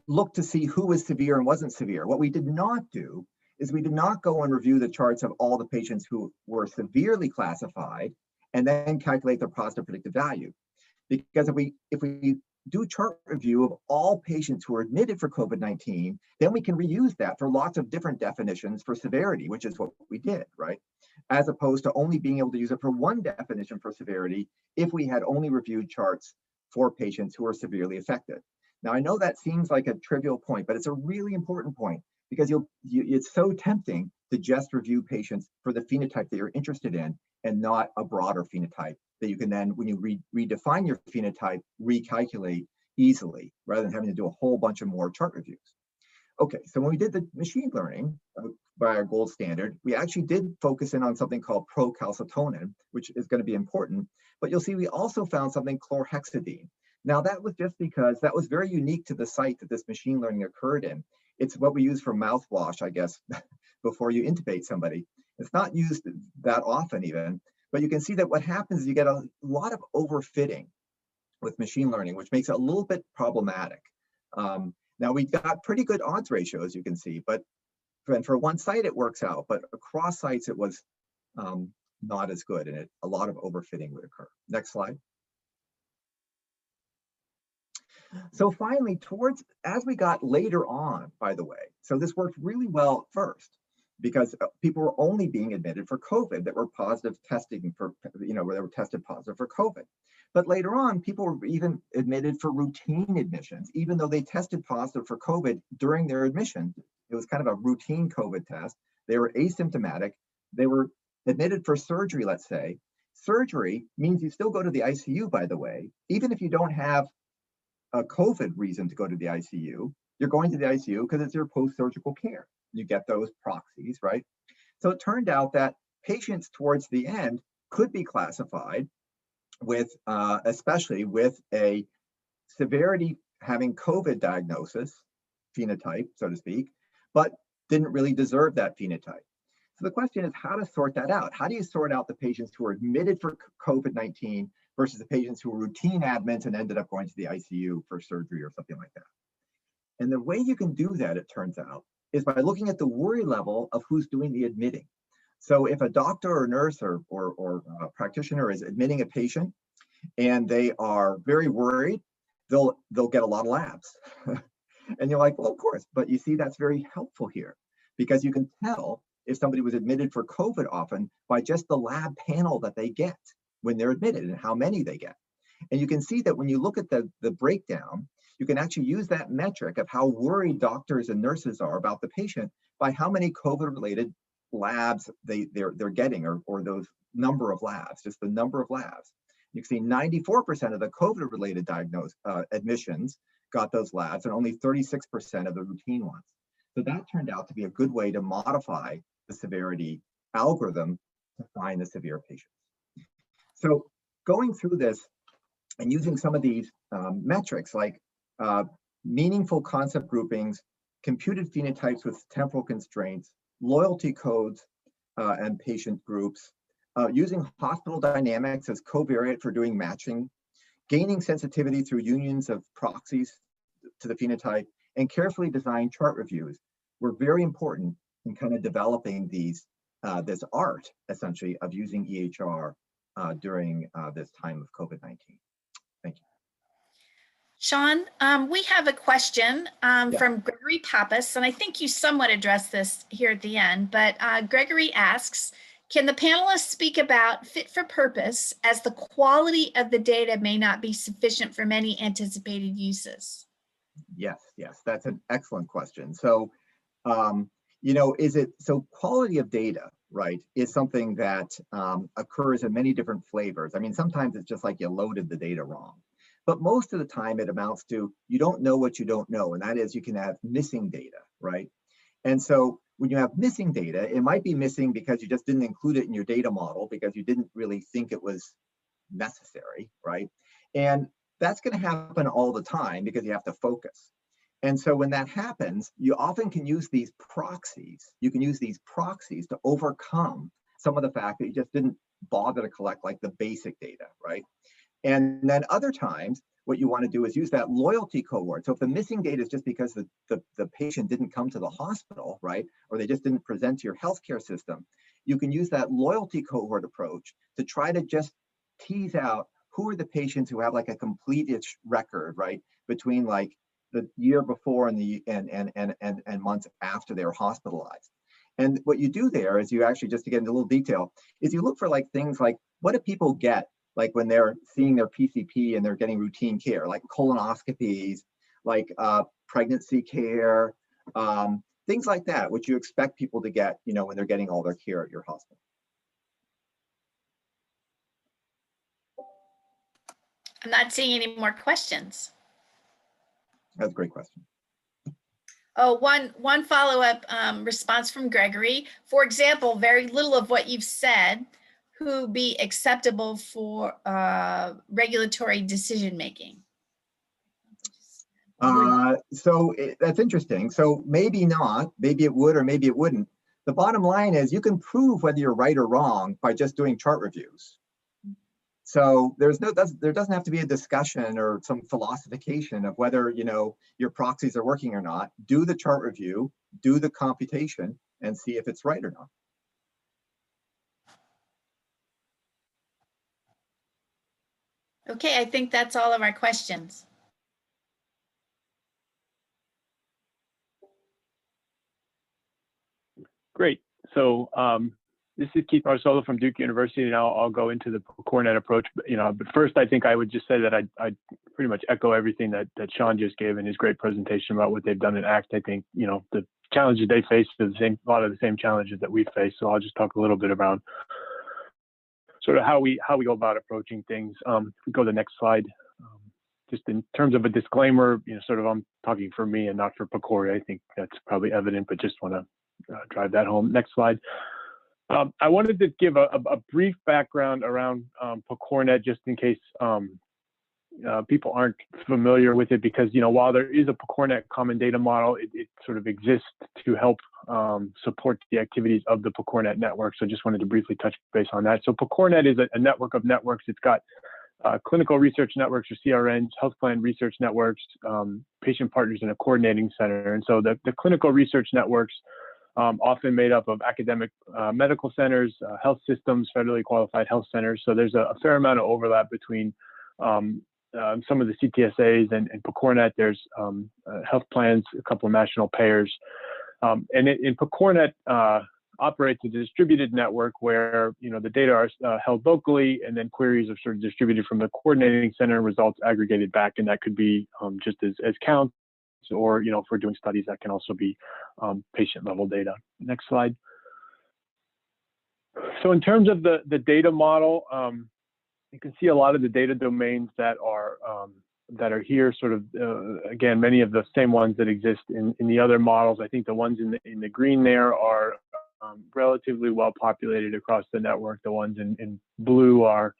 looked to see who was severe and wasn't severe. What we did not do is we did not go and review the charts of all the patients who were severely classified and then calculate their positive predictive value. Because if we do chart review of all patients who are admitted for COVID-19, then we can reuse that for lots of different definitions for severity, which is what we did, right? As opposed to only being able to use it for one definition for severity if we had only reviewed charts for patients who are severely affected. Now, I know that seems like a trivial point, but it's a really important point because it's so tempting to just review patients for the phenotype that you're interested in and not a broader phenotype that you can then, when you redefine your phenotype, recalculate easily rather than having to do a whole bunch of more chart reviews. Okay, so when we did the machine learning by our gold standard, we actually did focus in on something called procalcitonin, which is going to be important, but you'll see we also found something chlorhexidine. Now that was just because that was very unique to the site that this machine learning occurred in. It's what we use for mouthwash, I guess, before you intubate somebody. It's not used that often even, but you can see that what happens is you get a lot of overfitting with machine learning, which makes it a little bit problematic. Now we got pretty good odds ratios, you can see, but for one site it works out, but across sites it was not as good, and a lot of overfitting would occur. Next slide. So finally, as we got later on, by the way, so this worked really well first because people were only being admitted for COVID that were positive testing for, where they were tested positive for COVID. But later on, people were even admitted for routine admissions, even though they tested positive for COVID during their admission. It was kind of a routine COVID test. They were asymptomatic. They were admitted for surgery, let's say. Surgery means you still go to the ICU, by the way, even if you don't have a COVID reason to go to the ICU, you're going to the ICU because it's your post-surgical care. You get those proxies, right? So it turned out that patients towards the end could be classified with, especially with a severity having COVID diagnosis, phenotype, so to speak, but didn't really deserve that phenotype. So the question is how to sort that out. How do you sort out the patients who are admitted for COVID-19 versus the patients who were routine admits and ended up going to the ICU for surgery or something like that? And the way you can do that, it turns out, is by looking at the worry level of who's doing the admitting. So if a doctor or nurse or a practitioner is admitting a patient and they are very worried, they'll get a lot of labs. And you're like, well, of course, but you see that's very helpful here because you can tell if somebody was admitted for COVID often by just the lab panel that they get when they're admitted and how many they get. And you can see that when you look at the breakdown, you can actually use that metric of how worried doctors and nurses are about the patient by how many COVID-related labs they're getting or those number of labs, just the number of labs. You can see 94% of the COVID-related admissions got those labs and only 36% of the routine ones. So that turned out to be a good way to modify the severity algorithm to find the severe patients. So going through this and using some of these metrics like meaningful concept groupings, computed phenotypes with temporal constraints, loyalty codes and patient groups, using hospital dynamics as covariate for doing matching, gaining sensitivity through unions of proxies to the phenotype, and carefully designed chart reviews were very important in kind of developing these this art, essentially, of using EHR during this time of COVID-19. Thank you. Sean, we have a question from Gregory Pappas, and I think you somewhat addressed this here at the end, but Gregory asks, can the panelists speak about fit for purpose as the quality of the data may not be sufficient for many anticipated uses? Yes, that's an excellent question. So, so quality of data, right, is something that occurs in many different flavors. I mean, sometimes it's just like you loaded the data wrong. But most of the time it amounts to you don't know what you don't know, and that is you can have missing data, right? And so when you have missing data, it might be missing because you just didn't include it in your data model because you didn't really think it was necessary, right? And that's going to happen all the time because you have to focus. And so when that happens, you often can use these proxies. You can use these proxies to overcome some of the fact that you just didn't bother to collect like the basic data, right? And then other times, what you want to do is use that loyalty cohort. So if the missing data is just because the patient didn't come to the hospital, right, or they just didn't present to your healthcare system, you can use that loyalty cohort approach to try to just tease out who are the patients who have like a complete-ish record, right, between like the year before and the and months after they were hospitalized. And what you do there is you actually, just to get into a little detail, is you look for like things like, what do people get like when they're seeing their PCP and they're getting routine care, like colonoscopies, like pregnancy care, things like that, which you expect people to get, you know, when they're getting all their care at your hospital. I'm not seeing any more questions. That's a great question. Oh, one follow-up response from Gregory. For example, very little of what you've said who be acceptable for regulatory decision-making. That's interesting. So maybe not, maybe it would, or maybe it wouldn't. The bottom line is you can prove whether you're right or wrong by just doing chart reviews. So there doesn't have to be a discussion or some philosophization of whether, you know, your proxies are working or not. Do the chart review, do the computation, and see if it's right or not. Okay, I think that's all of our questions. Great. So this is Keith Marsola from Duke University, and I'll go into the PCORnet approach. But first, I think I would just say that I pretty much echo everything that Sean just gave in his great presentation about what they've done in ACT. I think, you know, the challenges they face are a lot of the same challenges that we face. So I'll just talk a little bit about sort of how we go about approaching things. If we go to the next slide, just in terms of a disclaimer, you know, sort of I'm talking for me and not for PCORI. I think that's probably evident, but just want to drive that home. Next slide. I wanted to give a brief background around PCORnet, just in case people aren't familiar with it, because, you know, while there is a PCORnet common data model, it sort of exists to help support the activities of the PCORnet network. So just wanted to briefly touch base on that. So PCORnet is a network of networks. It's got clinical research networks, or CRNs, health plan research networks, patient partners, and a coordinating center. And so the clinical research networks, often made up of academic medical centers, health systems, federally qualified health centers. So there's a fair amount of overlap between some of the CTSAs and PCORnet. There's health plans, a couple of national payers. And in PCORnet operates a distributed network where, you know, the data are held locally, and then queries are sort of distributed from the coordinating center, results aggregated back, and that could be just as counts, or, you know, if we're doing studies, that can also be patient level data. Next slide. So in terms of the data model, you can see a lot of the data domains that are here, sort of, again, many of the same ones that exist in the other models. I think the ones in the green there are relatively well populated across the network. The ones in blue are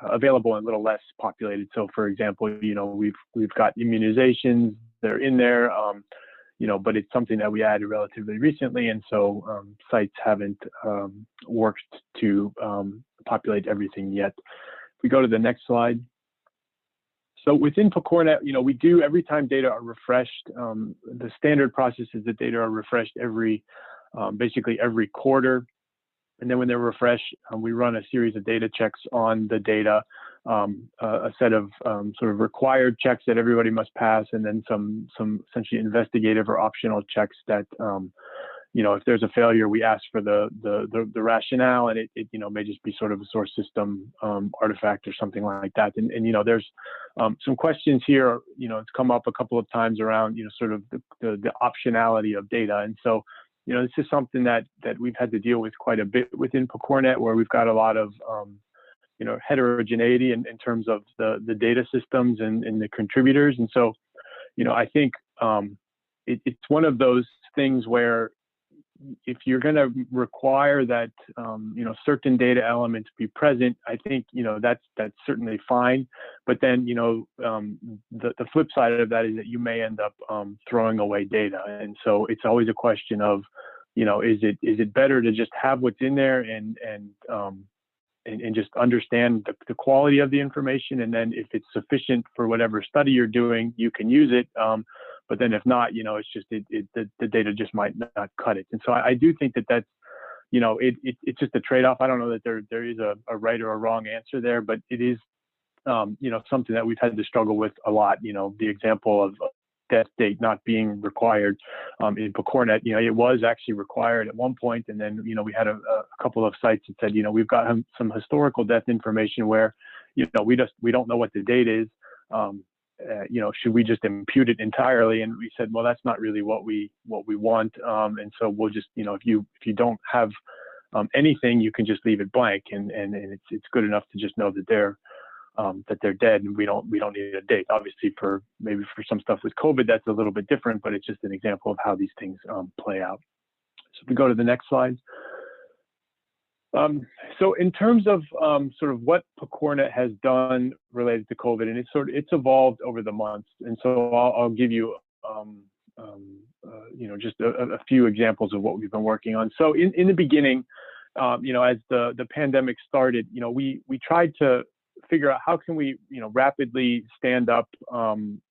available and a little less populated. So for example, you know, we've got immunizations, they're in there, you know, but it's something that we added relatively recently, and so sites haven't worked to populate everything yet. If we go to the next slide. So within PCORnet, you know, we do, every time data are refreshed, the standard process is that data are refreshed basically every quarter. And then when they're refreshed, we run a series of data checks on the data, a set of sort of required checks that everybody must pass, and then some essentially investigative or optional checks that, you know, if there's a failure, we ask for the rationale, and it you know, may just be sort of a source system artifact or something like that. And you know, there's some questions here, you know, it's come up a couple of times around, you know, sort of the optionality of data. And so, you know, this is something that we've had to deal with quite a bit within PCORnet, where we've got a lot of, you know, heterogeneity in terms of the data systems and the contributors. And so, you know, I think it's one of those things where if you're going to require that, you know, certain data elements be present, I think, you know, that's certainly fine. But then, you know, the flip side of that is that you may end up throwing away data. And so it's always a question of, you know, is it better to just have what's in there and and just understand the quality of the information. And then if it's sufficient for whatever study you're doing, you can use it. But then if not, it's just the data just might not cut it. And so I do think that's, it's just a trade-off. I don't know that there is a right or a wrong answer there, but it is, something that we've had to struggle with a lot. The example of death date not being required in PCORNet, it was actually required at one point, and then we had a couple of sites that said, we've got some historical death information where we don't know what the date is. Should we just impute it entirely? And we said, well, that's not really what we want, and so we'll just if you don't have anything, you can just leave it blank, and it's good enough to just know that they're dead, and we don't need a date. Obviously, for some stuff with COVID, that's a little bit different, but it's just an example of how these things play out. So if we go to the next slide. So in terms of sort of what PCORNet has done related to COVID, and it's evolved over the months, and so I'll give you just a few examples of what we've been working on. So in the beginning, as the pandemic started, we tried to figure out how can we rapidly stand up some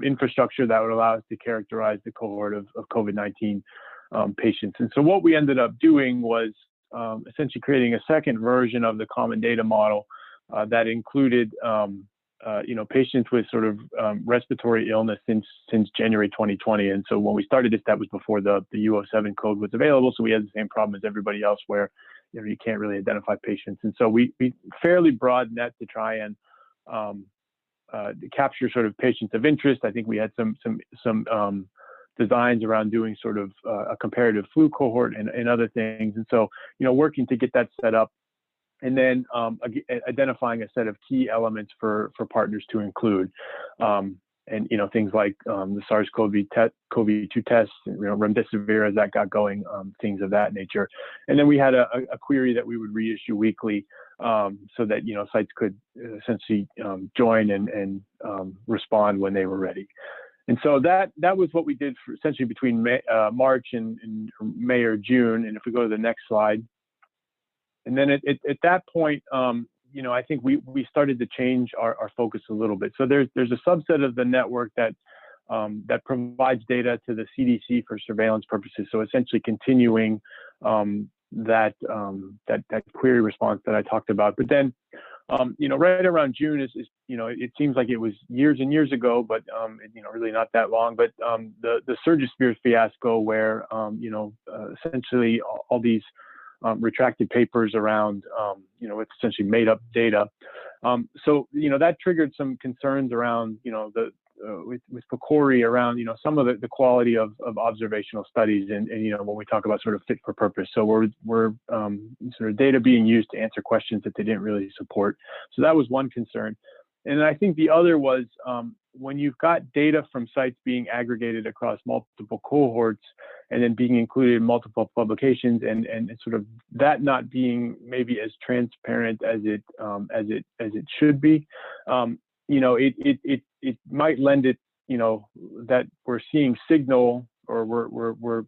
infrastructure that would allow us to characterize the cohort of COVID-19 patients. And so what we ended up doing was essentially creating a second version of the common data model that included patients with sort of respiratory illness since January 2020. And so when we started this, that was before the U07 code was available. So we had the same problem as everybody else where you can't really identify patients. And so we fairly broad net to try and capture sort of patients of interest. I think we had some designs around doing sort of a comparative flu cohort and other things. And so, working to get that set up, and then identifying a set of key elements for partners to include. And things like the SARS-CoV-2 tests, remdesivir as that got going, things of that nature. And then we had a query that we would reissue weekly, so that sites could essentially join and respond when they were ready. And so that was what we did for essentially between March and May or June. And if we go to the next slide, and then at that point, I think we started to change our focus a little bit. So there's a subset of the network that provides data to the CDC for surveillance purposes. So essentially continuing that query response that I talked about. But then, right around June is it seems like it was years and years ago, but really not that long. But the Surgisphere fiasco, where essentially all these retracted papers around, with essentially made up data. So, that triggered some concerns around, with PCORI around, some of the quality of observational studies and when we talk about sort of fit for purpose. So we're sort of data being used to answer questions that they didn't really support. So that was one concern. And I think the other was when you've got data from sites being aggregated across multiple cohorts and then being included in multiple publications and sort of that not being maybe as transparent as it should be, it might lend it, that we're seeing signal or we're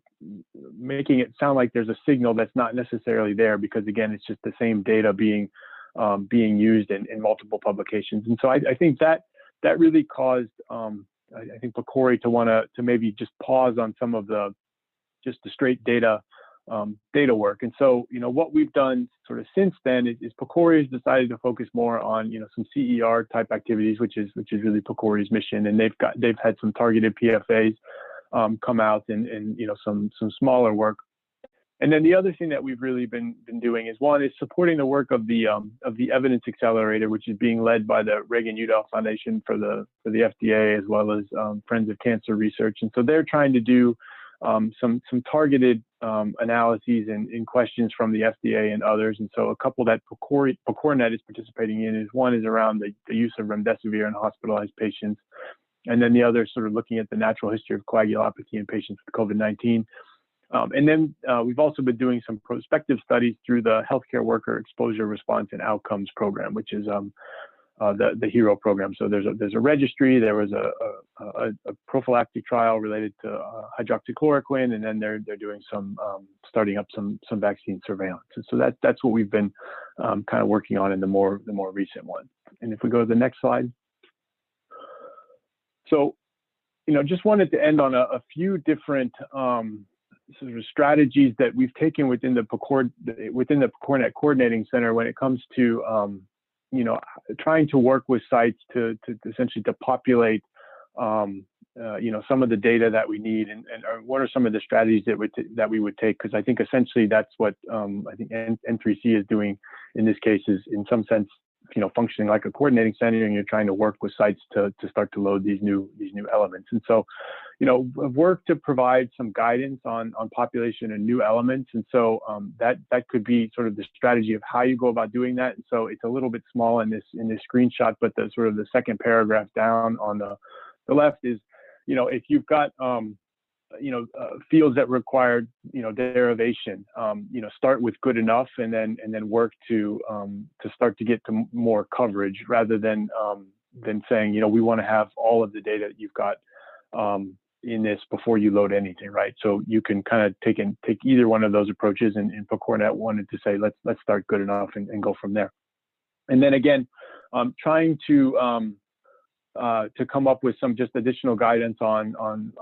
making it sound like there's a signal that's not necessarily there, because again, it's just the same data being used in multiple publications. And so I think that really caused, I think PCORI to want to maybe just pause on some of the straight data work. And so, what we've done sort of since then is PCORI has decided to focus more on, some CER type activities, which is really PCORI's mission. And they've had some targeted PFAs come out and some smaller work. And then the other thing that we've really been doing is supporting the work of the Evidence Accelerator, which is being led by the Reagan-Udall Foundation for the FDA, as well as Friends of Cancer Research. And so they're trying to do some targeted analyses and questions from the FDA and others. And so a couple that PCORNet is participating in one is around the use of remdesivir in hospitalized patients. And then the other sort of looking at the natural history of coagulopathy in patients with COVID-19. And then we've also been doing some prospective studies through the Healthcare Worker Exposure Response and Outcomes Program, which is the HERO program. So there's a registry. There was a prophylactic trial related to hydroxychloroquine, and then they're doing some starting up some vaccine surveillance. And so that's what we've been kind of working on in the more recent one. And if we go to the next slide. So, just wanted to end on a few different sort of strategies that we've taken within the PCORNet Coordinating Center when it comes to trying to work with sites to essentially to populate some of the data that we need, and what are some of the strategies that we would take, because I think essentially that's what I think N3C is doing in this case, is in some sense functioning like a coordinating center, and you're trying to work with sites to start to load these new elements. And so I've worked to provide some guidance on population and new elements, and so that could be sort of the strategy of how you go about doing that. And so it's a little bit small in this screenshot, but the sort of the second paragraph down on the left is if you've got fields that require derivation, start with good enough and then work to start to get to more coverage, rather than saying we want to have all of the data that you've got in this before you load anything, right? So you can kind of take either one of those approaches, and PCORNet wanted to say let's start good enough and go from there. And then again, trying to come up with some just additional guidance on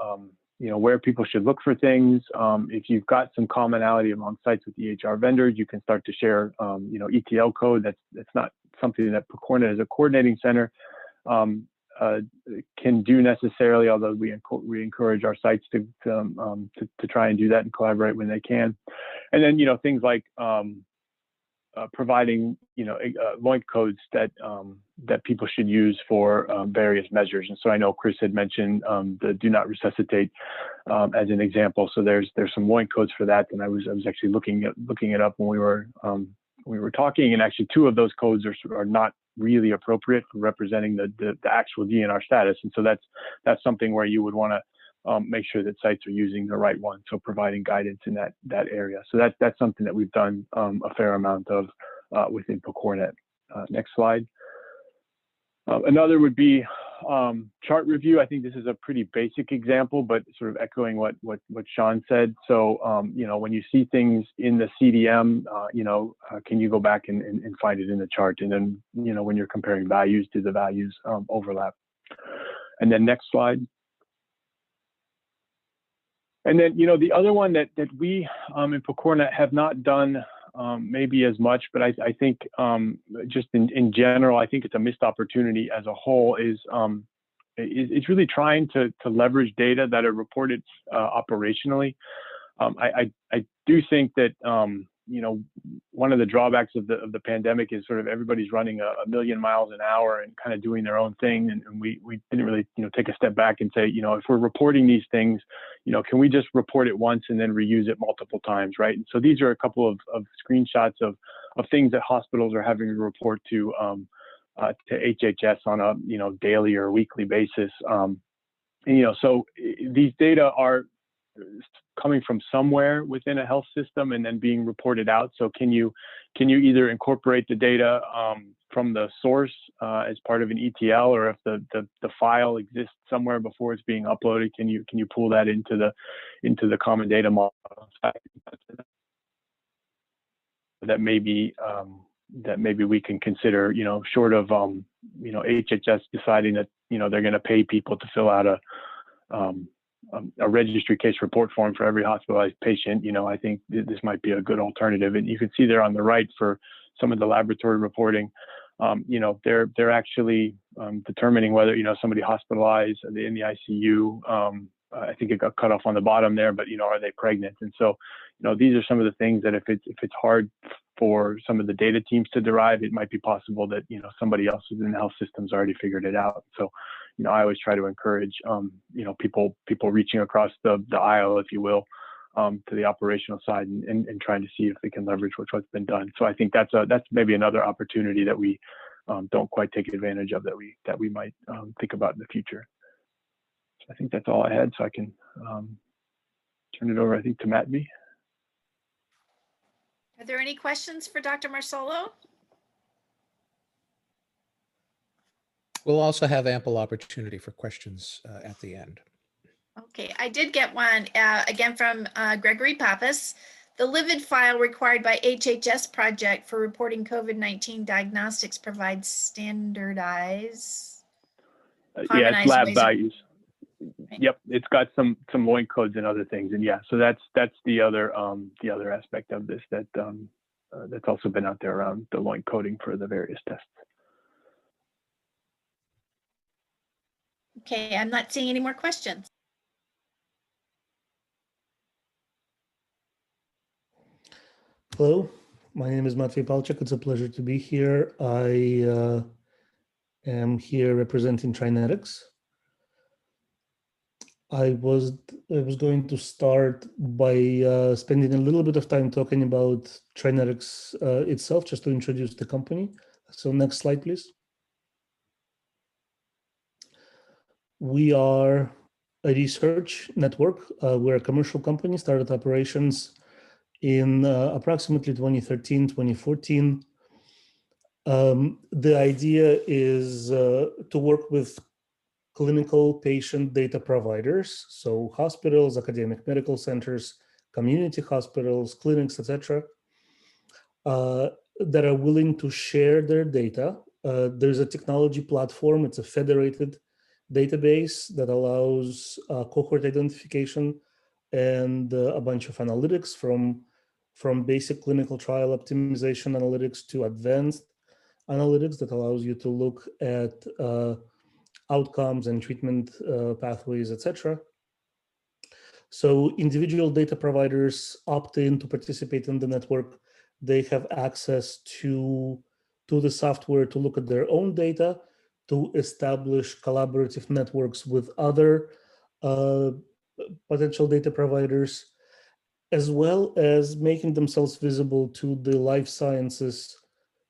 where people should look for things. If you've got some commonality among sites with EHR vendors, you can start to share ETL code. That's not something that PCORNet as a coordinating center can do necessarily, although we encourage our sites to try and do that and collaborate when they can. And then things like providing LOINC codes that people should use for various measures. And so I know Chris had mentioned the do not resuscitate as an example. So there's some LOINC codes for that, and I was actually looking it up when we were talking, and actually two of those codes are not really appropriate for representing the actual DNR status. And so that's something where you would want to make sure that sites are using the right one, so providing guidance in that area. So that's something that we've done a fair amount of within PCORNet. Next slide. Another would be chart review. I think this is a pretty basic example, but sort of echoing what Sean said. So when you see things in the CDM, can you go back and find it in the chart? And then when you're comparing values, do the values overlap? And then next slide. And then, the other one that we in PCORNet have not done maybe as much, but I think just in general, I think it's a missed opportunity as a whole, is really trying to leverage data that are reported operationally. I do think that one of the drawbacks of the pandemic is sort of everybody's running a million miles an hour and kind of doing their own thing, and we didn't really take a step back and say, if we're reporting these things, can we just report it once and then reuse it multiple times, right? And so these are a couple of screenshots of things that hospitals are having to report to HHS on a daily or weekly basis. So these data are coming from somewhere within a health system and then being reported out. So can you either incorporate the data from the source as part of an ETL, or if the file exists somewhere before it's being uploaded, can you pull that into the common data model that maybe we can consider, short of HHS deciding that they're going to pay people to fill out a registry case report form for every hospitalized patient. I think this might be a good alternative. And you can see there on the right for some of the laboratory reporting, they're actually determining whether, somebody hospitalized in the ICU. I think it got cut off on the bottom there, but, are they pregnant? And so, these are some of the things that if it's hard for some of the data teams to derive, it might be possible that, somebody else within the health system's already figured it out. So, I always try to encourage, people reaching across the aisle, if you will, to the operational side and trying to see if they can leverage what's been done. So I think that's maybe another opportunity that we don't quite take advantage of, that we might think about in the future. So I think that's all I had. So I can turn it over, I think, to Matt B. Are there any questions for Dr. Marsolo? We'll also have ample opportunity for questions at the end. Okay, I did get one again from Gregory Pappas. The livid file required by HHS project for reporting COVID-19 diagnostics provides standardized, Yeah, it's harmonized lab ways of- values. Yep, it's got some LOINC codes and other things, and yeah, so that's the other aspect of this that's also been out there around the LOINC coding for the various tests. Okay, I'm not seeing any more questions. Hello, my name is Matvey Palchik. It's a pleasure to be here. I am here representing Trinetics. I was going to start by spending a little bit of time talking about Trinetics itself, just to introduce the company. So next slide, please. We are a research network. We're a commercial company, started operations in approximately 2013, 2014. The idea is to work with clinical patient data providers, so hospitals, academic medical centers, community hospitals, clinics, etc., that are willing to share their data. There's a technology platform. It's a federated database that allows cohort identification and a bunch of analytics from basic clinical trial optimization analytics to advanced analytics that allows you to look at outcomes and treatment pathways, etc. So individual data providers opt in to participate in the network. They have access to the software to look at their own data, to establish collaborative networks with other potential data providers, as well as making themselves visible to the life sciences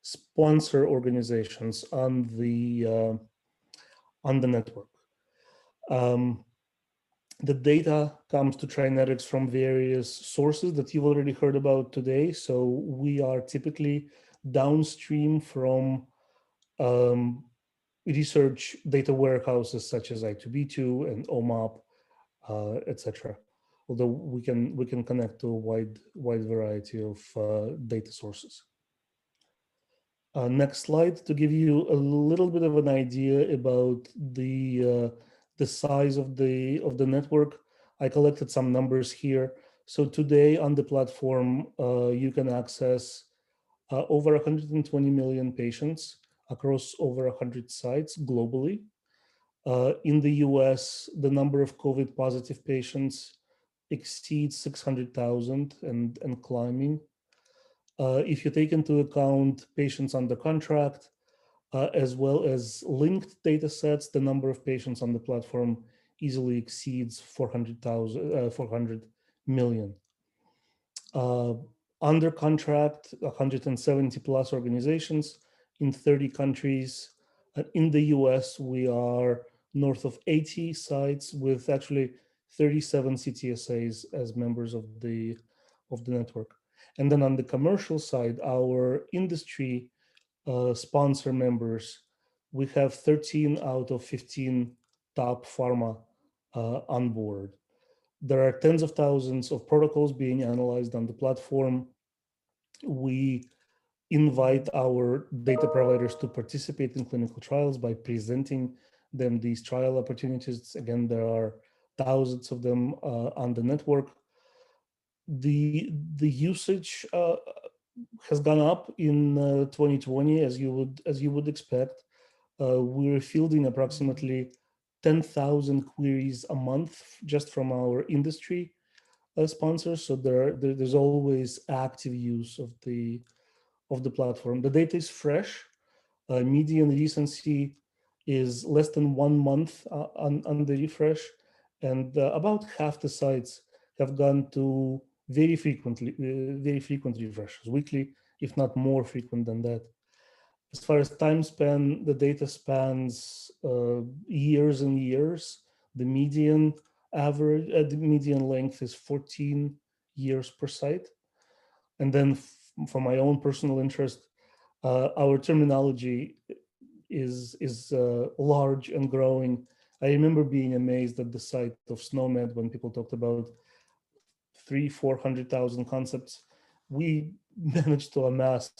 sponsor organizations on the network. The data comes to Trinetics from various sources that you've already heard about today. So we are typically downstream from research data warehouses such as I2B2 and OMAP, etc. Although we can connect to a wide variety of data sources. Next slide to give you a little bit of an idea about the size of the network. I collected some numbers here. So today on the platform, you can access over 120 million patients across over 100 sites globally. In the US, the number of COVID positive patients exceeds 600,000 and climbing. If you take into account patients under contract, as well as linked data sets, the number of patients on the platform easily exceeds 400 million. Under contract, 170 plus organizations in 30 countries. In the US, we are north of 80 sites with actually 37 CTSAs as members of the network. And then on the commercial side, our industry sponsor members, we have 13 out of 15 top pharma on board. There are tens of thousands of protocols being analyzed on the platform. We invite our data providers to participate in clinical trials by presenting them these trial opportunities. Again, there are thousands of them on the network. The usage has gone up in 2020, as you would expect. We're fielding approximately 10,000 queries a month just from our industry sponsors. So there's always active use of the platform. The data is fresh. Median recency is less than 1 month on the refresh, and about half the sites have gone to very frequent refreshes, weekly, if not more frequent than that. As far as time span, the data spans years and years. The median length is 14 years per site. And then for my own personal interest, our terminology large and growing. I remember being amazed at the sight of SNOMED when people talked about 300,000-400,000 concepts. We managed to amass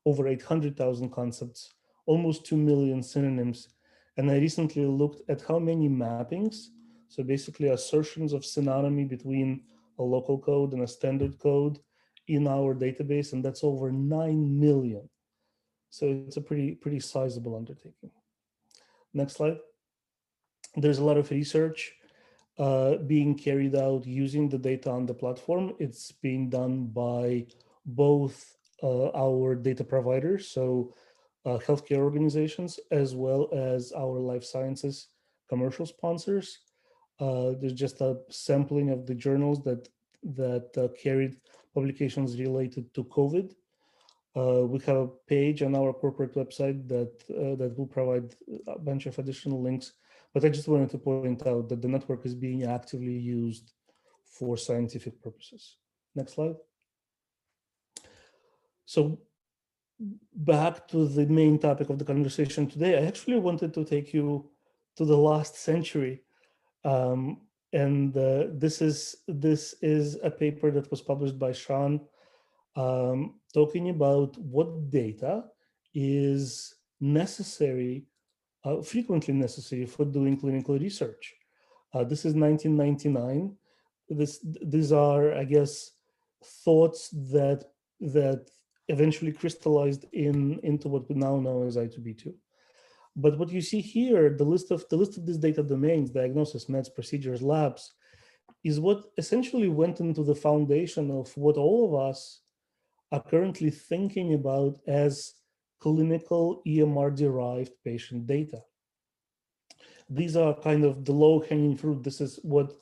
over 800,000 concepts, almost 2 million synonyms. And I recently looked at how many mappings, so basically assertions of synonymy between a local code and a standard code in our database, and that's over 9 million. So it's a pretty sizable undertaking. Next slide. There's a lot of research being carried out using the data on the platform. It's being done by both our data providers, so healthcare organizations, as well as our life sciences commercial sponsors. There's just a sampling of the journals that carried publications related to COVID. We have a page on our corporate website that will provide a bunch of additional links. But I just wanted to point out that the network is being actively used for scientific purposes. Next slide. So back to the main topic of the conversation today, I actually wanted to take you to the last century. This is a paper that was published by Sean talking about what data is necessary, frequently necessary for doing clinical research. This is 1999. These are, I guess, thoughts that eventually crystallized into what we now know as I2B2. But what you see here, the list of these data domains, diagnosis, meds, procedures, labs, is what essentially went into the foundation of what all of us are currently thinking about as clinical EMR-derived patient data. These are kind of the low-hanging fruit. This is what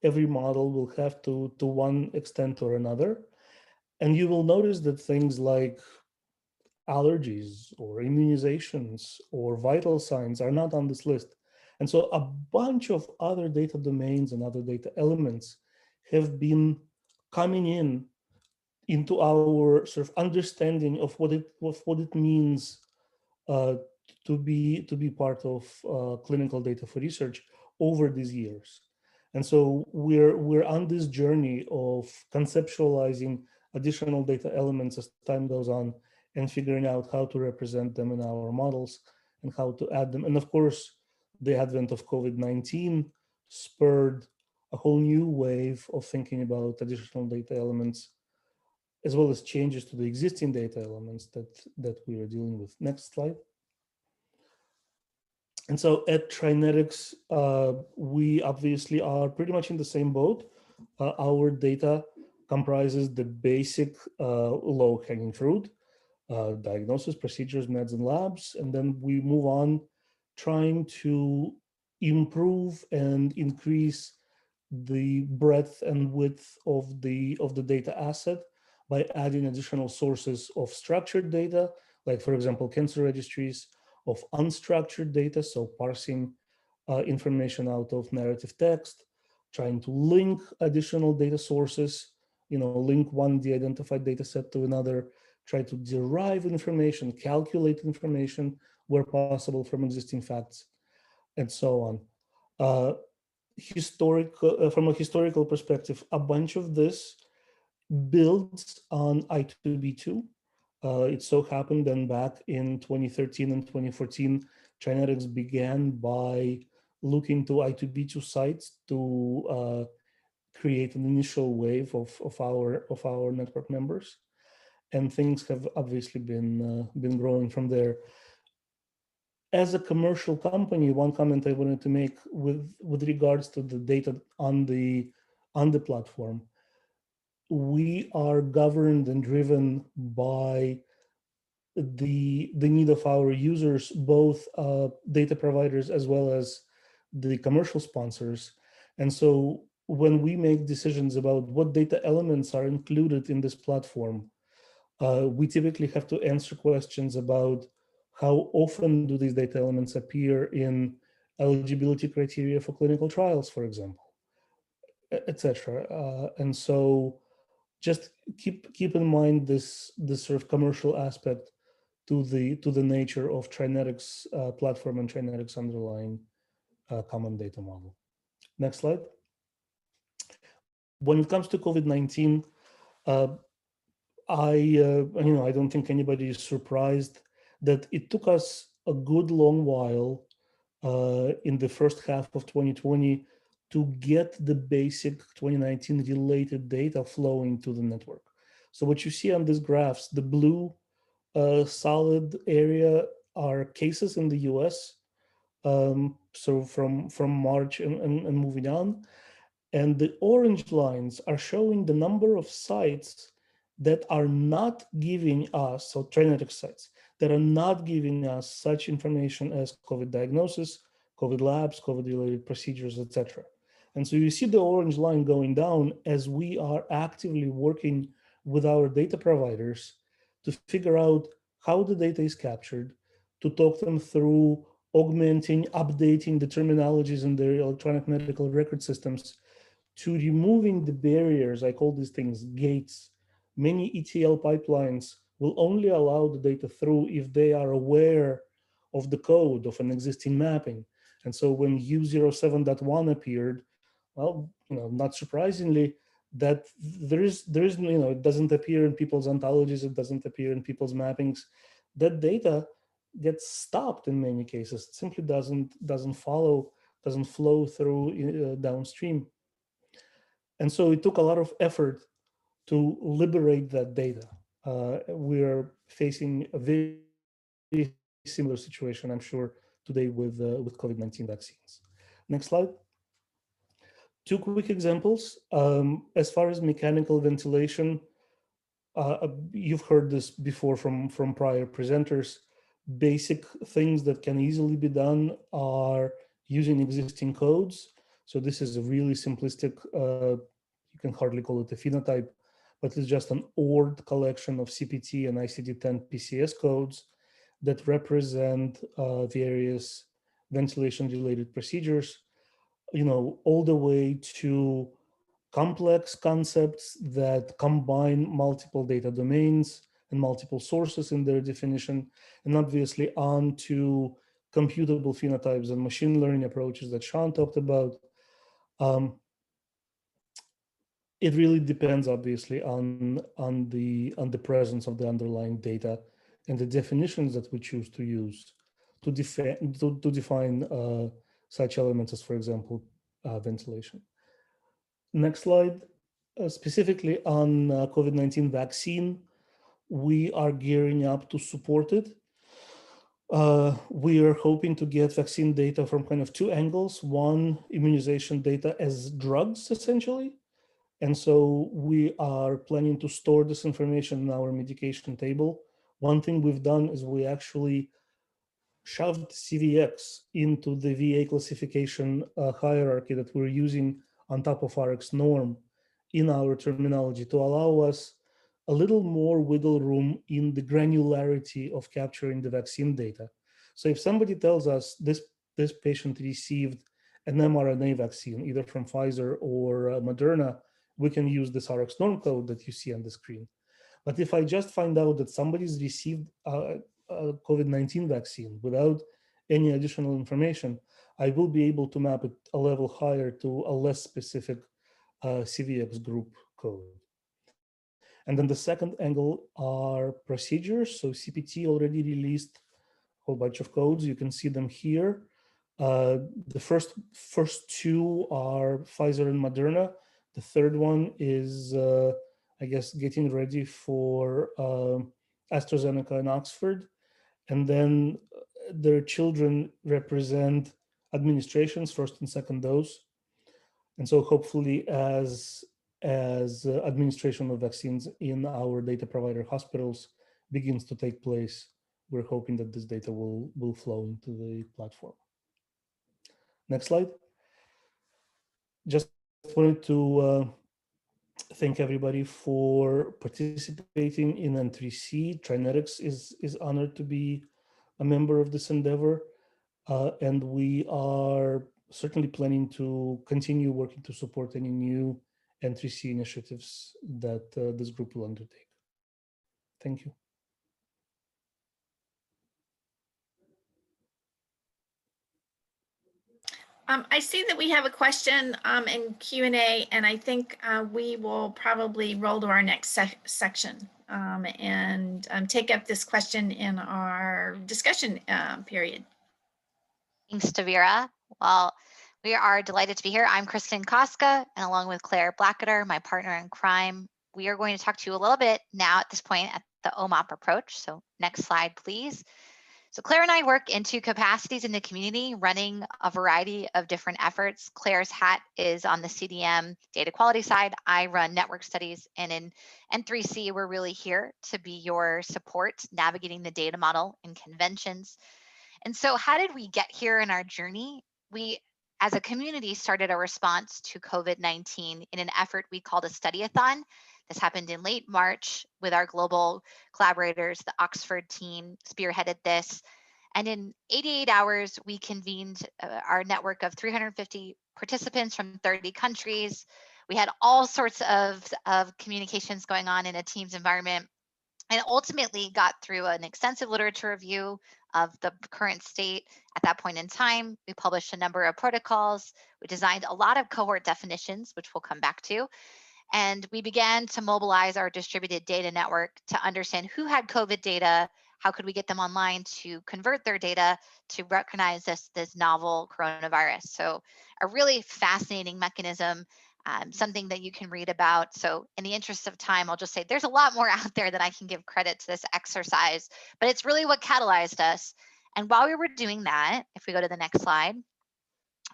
every model will have to one extent or another. And you will notice that things like allergies or immunizations or vital signs are not on this list. And so a bunch of other data domains and other data elements have been coming into our sort of understanding of what it means to be part of clinical data for research over these years. And so we're on this journey of conceptualizing additional data elements as time goes on and figuring out how to represent them in our models and how to add them. And of course, the advent of COVID-19 spurred a whole new wave of thinking about additional data elements, as well as changes to the existing data elements that we are dealing with. Next slide. And so at Trinetics, we obviously are pretty much in the same boat. Our data comprises the basic low-hanging fruit, diagnosis, procedures, meds, and labs. And then we move on trying to improve and increase the breadth and width of the data asset by adding additional sources of structured data, like, for example, cancer registries, of unstructured data, so parsing information out of narrative text, trying to link additional data sources, link one de-identified data set to another, try to derive information, calculate information where possible from existing facts, and so on. From a historical perspective, a bunch of this builds on I2B2. It so happened then back in 2013 and 2014, Trinetics began by looking to I2B2 sites to create an initial wave of our network members, and things have obviously been growing from there. As a commercial company, one comment I wanted to make with regards to the data on the platform, we are governed and driven by the need of our users, both data providers as well as the commercial sponsors. And so when we make decisions about what data elements are included in this platform, we typically have to answer questions about how often do these data elements appear in eligibility criteria for clinical trials, for example, etc. And so just keep in mind this sort of commercial aspect to the nature of Trinetics platform and Trinetics underlying common data model. Next slide. When it comes to COVID-19, I don't think anybody is surprised that it took us a good long while in the first half of 2020 to get the basic 2019 related data flowing to the network. So what you see on these graphs, the blue solid area are cases in the US. So from March and moving on. And the orange lines are showing the number of sites that are not giving us, so Trinetics sites, that are not giving us such information as COVID diagnosis, COVID labs, COVID-related procedures, etc. And so you see the orange line going down as we are actively working with our data providers to figure out how the data is captured, to talk them through augmenting, updating the terminologies in their electronic medical record systems, to removing the barriers. I call these things gates. Many ETL pipelines will only allow the data through if they are aware of the code of an existing mapping. And so when U07.1 appeared, well, not surprisingly, that there is, it doesn't appear in people's ontologies, it doesn't appear in people's mappings. That data gets stopped in many cases. It simply doesn't flow through downstream. And so it took a lot of effort to liberate that data. We're facing a very similar situation, I'm sure, today with COVID-19 vaccines. Next slide. Two quick examples. As far as mechanical ventilation, you've heard this before from prior presenters. Basic things that can easily be done are using existing codes. So this is a really simplistic, you can hardly call it a phenotype, but it's just an ORD collection of CPT and ICD-10 PCS codes that represent various ventilation-related procedures, all the way to complex concepts that combine multiple data domains and multiple sources in their definition, and obviously on to computable phenotypes and machine learning approaches that Sean talked about. It really depends, obviously, on the presence of the underlying data and the definitions that we choose to use to define such elements as, for example, ventilation. Next slide. Specifically on COVID-19 vaccine, we are gearing up to support it. We are hoping to get vaccine data from kind of two angles. One, immunization data as drugs, essentially. And so we are planning to store this information in our medication table. One thing we've done is we actually shoved CVX into the VA classification hierarchy that we're using on top of RX norm in our terminology to allow us a little more wiggle room in the granularity of capturing the vaccine data. So if somebody tells us this patient received an mRNA vaccine, either from Pfizer or Moderna, we can use this RX norm code that you see on the screen. But if I just find out that somebody's received a COVID-19 vaccine without any additional information, I will be able to map it a level higher to a less specific CVX group code. And then the second angle are procedures. So CPT already released a whole bunch of codes. You can see them here. The first two are Pfizer and Moderna. The third one is, I guess, getting ready for AstraZeneca and Oxford. And then their children represent administrations, first and second dose. And so hopefully as administration of vaccines in our data provider hospitals begins to take place, we're hoping that this data will flow into the platform. Next slide. Just wanted to thank everybody for participating in N3C. Trinetics is honored to be a member of this endeavor, and we are certainly planning to continue working to support any new N3C initiatives that this group will undertake. Thank you. I see that we have a question in Q&A, and I think we will probably roll to our next section and take up this question in our discussion period. Thanks, Tavira. Well, we are delighted to be here. I'm Kristen Koska, and along with Claire Blacketer, my partner in crime, we are going to talk to you a little bit now at this point at the OMOP approach. So next slide, please. So Claire and I work in two capacities in the community, running a variety of different efforts. Claire's hat is on the CDM data quality side. I run network studies, and in N3C, we're really here to be your support, navigating the data model and conventions. And so how did we get here in our journey? We, as a community, started a response to COVID-19 in an effort we called a study-a-thon. This happened in late March with our global collaborators. The Oxford team spearheaded this. And in 88 hours, we convened our network of 350 participants from 30 countries. We had all sorts of communications going on in a Teams environment, and ultimately got through an extensive literature review of the current state at that point in time. We published a number of protocols. We designed a lot of cohort definitions, which we'll come back to. And we began to mobilize our distributed data network to understand who had COVID data, how could we get them online to convert their data to recognize this novel coronavirus. So a really fascinating mechanism, something that you can read about. So in the interest of time, I'll just say there's a lot more out there that I can give credit to this exercise, but it's really what catalyzed us. And while we were doing that, if we go to the next slide,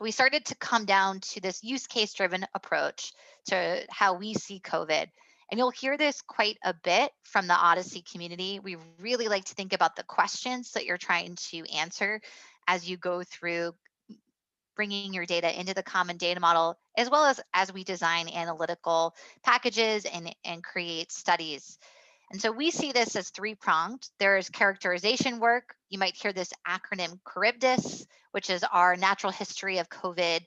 we started to come down to this use case driven approach to how we see COVID. And you'll hear this quite a bit from the Odyssey community. We really like to think about the questions that you're trying to answer as you go through bringing your data into the common data model, as well as we design analytical packages and create studies. And so we see this as three-pronged. There's characterization work. You might hear this acronym CHARYBDIS, which is our natural history of COVID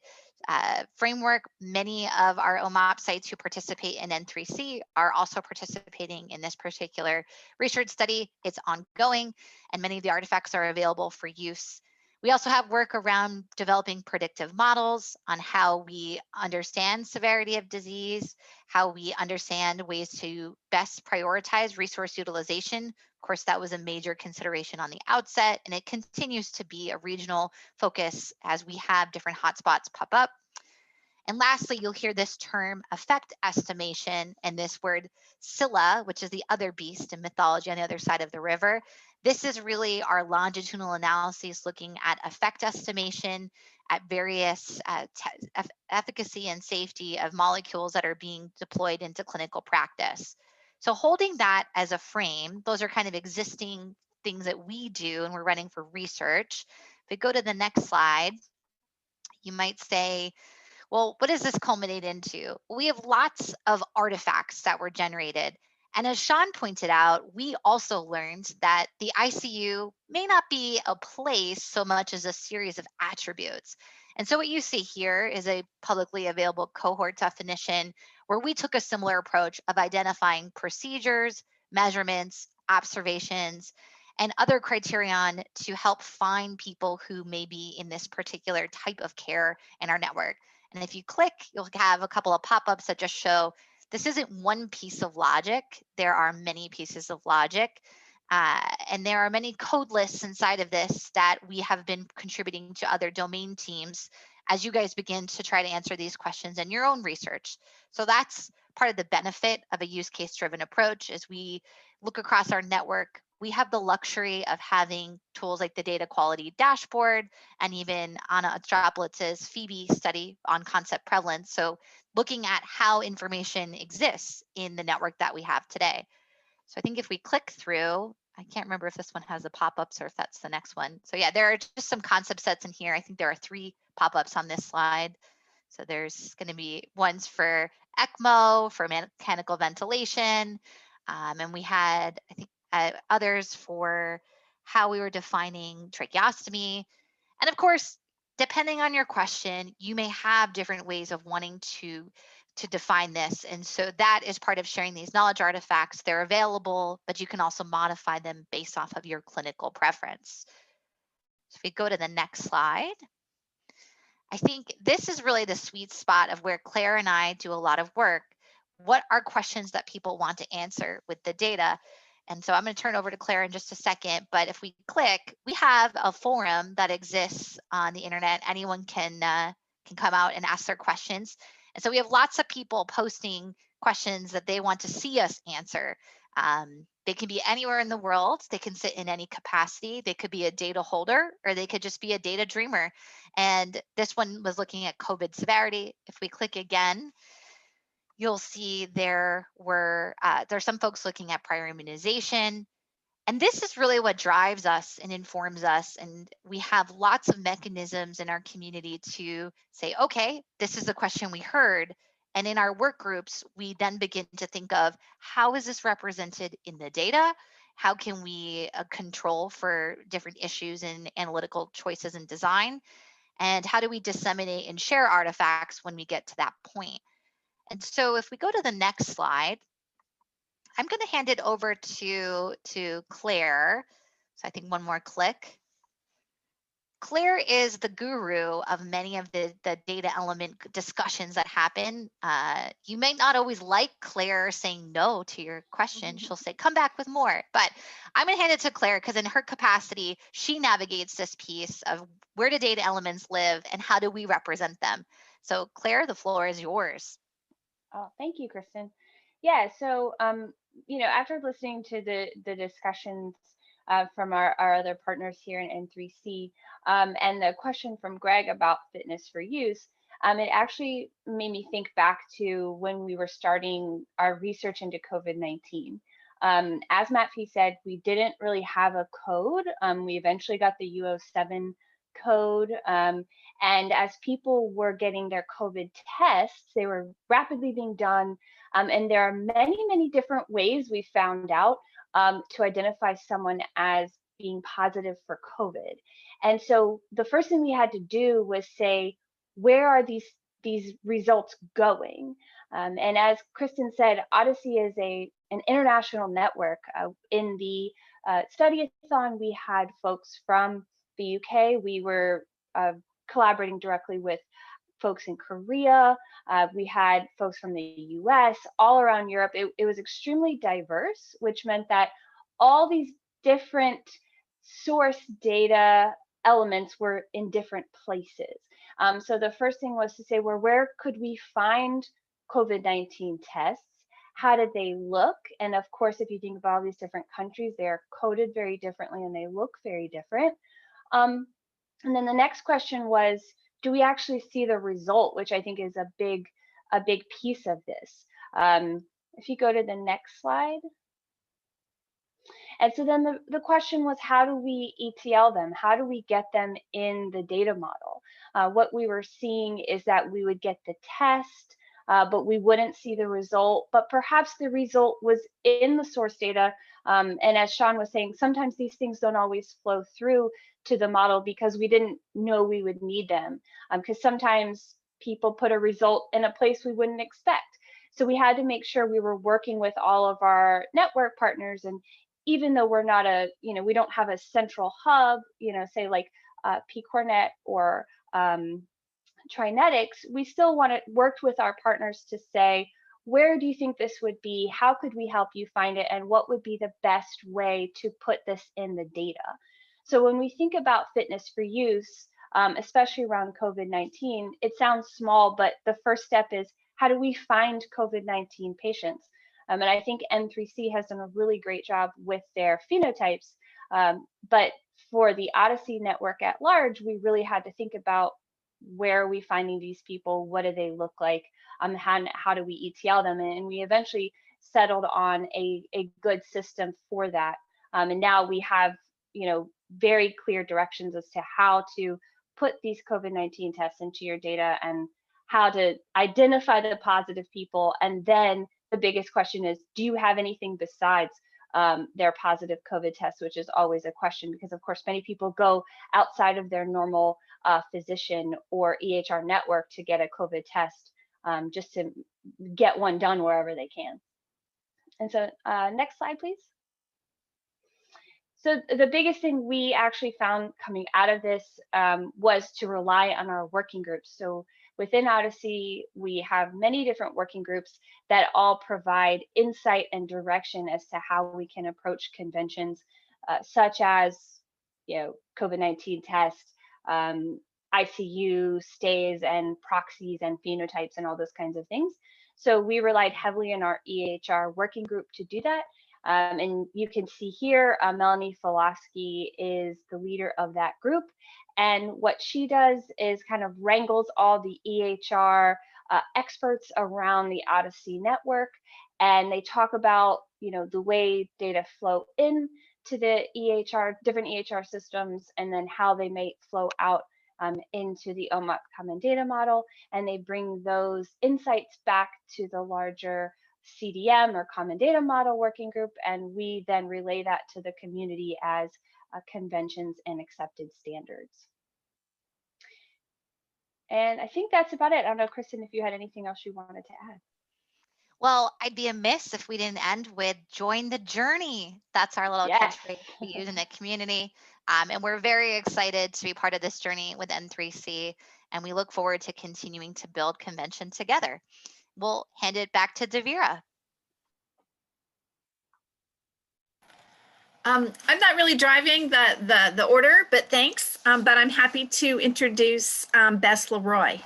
framework. Many of our OMOP sites who participate in N3C are also participating in this particular research study. It's ongoing, and many of the artifacts are available for use. We also have work around developing predictive models on how we understand severity of disease, how we understand ways to best prioritize resource utilization. Of course, that was a major consideration on the outset, and it continues to be a regional focus as we have different hotspots pop up. And lastly, you'll hear this term effect estimation and this word Scylla, which is the other beast in mythology on the other side of the river. This is really our longitudinal analyses looking at effect estimation at various efficacy and safety of molecules that are being deployed into clinical practice. So holding that as a frame, those are kind of existing things that we do and we're running for research. If we go to the next slide, you might say, well, what does this culminate into? We have lots of artifacts that were generated. And as Sean pointed out, we also learned that the ICU may not be a place so much as a series of attributes. And so what you see here is a publicly available cohort definition where we took a similar approach of identifying procedures, measurements, observations, and other criterion to help find people who may be in this particular type of care in our network. And if you click, you'll have a couple of pop-ups that just show this isn't one piece of logic. There are many pieces of logic. And there are many code lists inside of this that we have been contributing to other domain teams as you guys begin to try to answer these questions in your own research. So that's part of the benefit of a use case driven approach. As we look across our network, we have the luxury of having tools like the data quality dashboard and even Anna Droplitz's Phoebe study on concept prevalence. So looking at how information exists in the network that we have today. So I think if we click through, I can't remember if this one has the pop-ups or if that's the next one. So yeah, there are just some concept sets in here. I think there are 3 pop-ups on this slide. So there's going to be ones for ECMO, for mechanical ventilation, and we had, I think, others for how we were defining tracheostomy. And of course, depending on your question, you may have different ways of wanting to define this. And so that is part of sharing these knowledge artifacts. They're available, but you can also modify them based off of your clinical preference. So if we go to the next slide, I think this is really the sweet spot of where Claire and I do a lot of work. What are questions that people want to answer with the data? And so I'm going to turn over to Claire in just a second, but if we click, we have a forum that exists on the internet. Anyone can come out and ask their questions. And so we have lots of people posting questions that they want to see us answer. They can be anywhere in the world. They can sit in any capacity. They could be a data holder, or they could just be a data dreamer. And this one was looking at COVID severity. If we click again, you'll see there's some folks looking at prior immunization. And this is really what drives us and informs us. And we have lots of mechanisms in our community to say, okay, this is the question we heard. And in our work groups, we then begin to think of how is this represented in the data? How can we control for different issues in analytical choices and design? And how do we disseminate and share artifacts when we get to that point? And so if we go to the next slide, I'm going to hand it over to Claire. So I think one more click. Claire is the guru of many of the data element discussions that happen. You may not always like Claire saying no to your question. She'll say, come back with more. But I'm going to hand it to Claire because in her capacity, she navigates this piece of where do data elements live and how do we represent them? So Claire, the floor is yours. Oh, thank you, Kristen. Yeah, so after listening to the discussions from our other partners here in N3C and the question from Greg about fitness for use, it actually made me think back to when we were starting our research into COVID-19. As Matthew said, we didn't really have a code. We eventually got the U07 code. And as people were getting their COVID tests, they were rapidly being done. And there are many, many different ways we found out to identify someone as being positive for COVID. And so the first thing we had to do was say, where are these results going? And as Kristen said, Odyssey is an international network. In the study-a-thon, we had folks from the UK. We were collaborating directly with folks in Korea. We had folks from the US, all around Europe. It was extremely diverse, which meant that all these different source data elements were in different places. So the first thing was to say, well, where could we find COVID-19 tests? How did they look? And of course, if you think about all these different countries, they are coded very differently and they look very different. And then the next question was, do we actually see the result, which I think is a big piece of this. If you go to the next slide. And so then the question was, how do we ETL them? How do we get them in the data model? What we were seeing is that we would get the test, but we wouldn't see the result, but perhaps the result was in the source data. And as Sean was saying, sometimes these things don't always flow through to the model because we didn't know we would need them, because sometimes people put a result in a place we wouldn't expect. So we had to make sure we were working with all of our network partners. And even though we're not we don't have a central hub, say like pCoreNet or Trinetics, we still worked with our partners to say, where do you think this would be? How could we help you find it? And what would be the best way to put this in the data? So when we think about fitness for use, especially around COVID-19, it sounds small, but the first step is, how do we find COVID-19 patients? And I think N3C has done a really great job with their phenotypes. But for the Odyssey network at large, we really had to think about, where are we finding these people? What do they look like? How do we ETL them? And we eventually settled on a good system for that. And now we have, very clear directions as to how to put these COVID-19 tests into your data and how to identify the positive people. And then the biggest question is, do you have anything besides their positive COVID test, which is always a question, because of course, many people go outside of their normal physician or EHR network to get a COVID test, just to get one done wherever they can. And so next slide, please. So the biggest thing we actually found coming out of this was to rely on our working groups. So within Odyssey, we have many different working groups that all provide insight and direction as to how we can approach conventions, such as, COVID-19 tests, ICU stays and proxies and phenotypes and all those kinds of things. So we relied heavily on our EHR working group to do that. And you can see here, Melanie Filosky is the leader of that group. And what she does is kind of wrangles all the EHR experts around the Odyssey network. And they talk about, the way data flow in to the different EHR systems, and then how they may flow out into the OMOP common data model. And they bring those insights back to the larger CDM or common data model working group, and we then relay that to the community as conventions and accepted standards. And I think that's about it. I don't know, Kristen, if you had anything else you wanted to add. Well, I'd be amiss if we didn't end with join the journey. That's our little catchphrase we use in the community. And we're very excited to be part of this journey with N3C, and we look forward to continuing to build convention together. We'll hand it back to Devira. I'm not really driving the order, but thanks. But I'm happy to introduce Bess Leroy,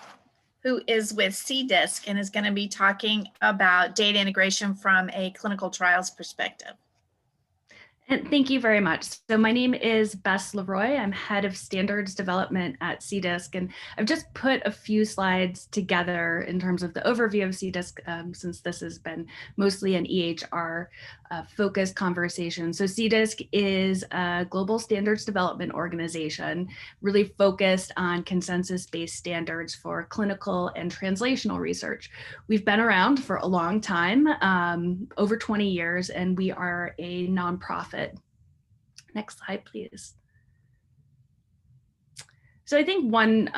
who is with CDISC and is going to be talking about data integration from a clinical trials perspective. And thank you very much. So my name is Bess Leroy. I'm head of standards development at CDISC, and I've just put a few slides together in terms of the overview of CDISC, since this has been mostly an EHR focused conversation. So CDISC is a global standards development organization really focused on consensus-based standards for clinical and translational research. We've been around for a long time, over 20 years, and we are a nonprofit. Next slide, please. So I think one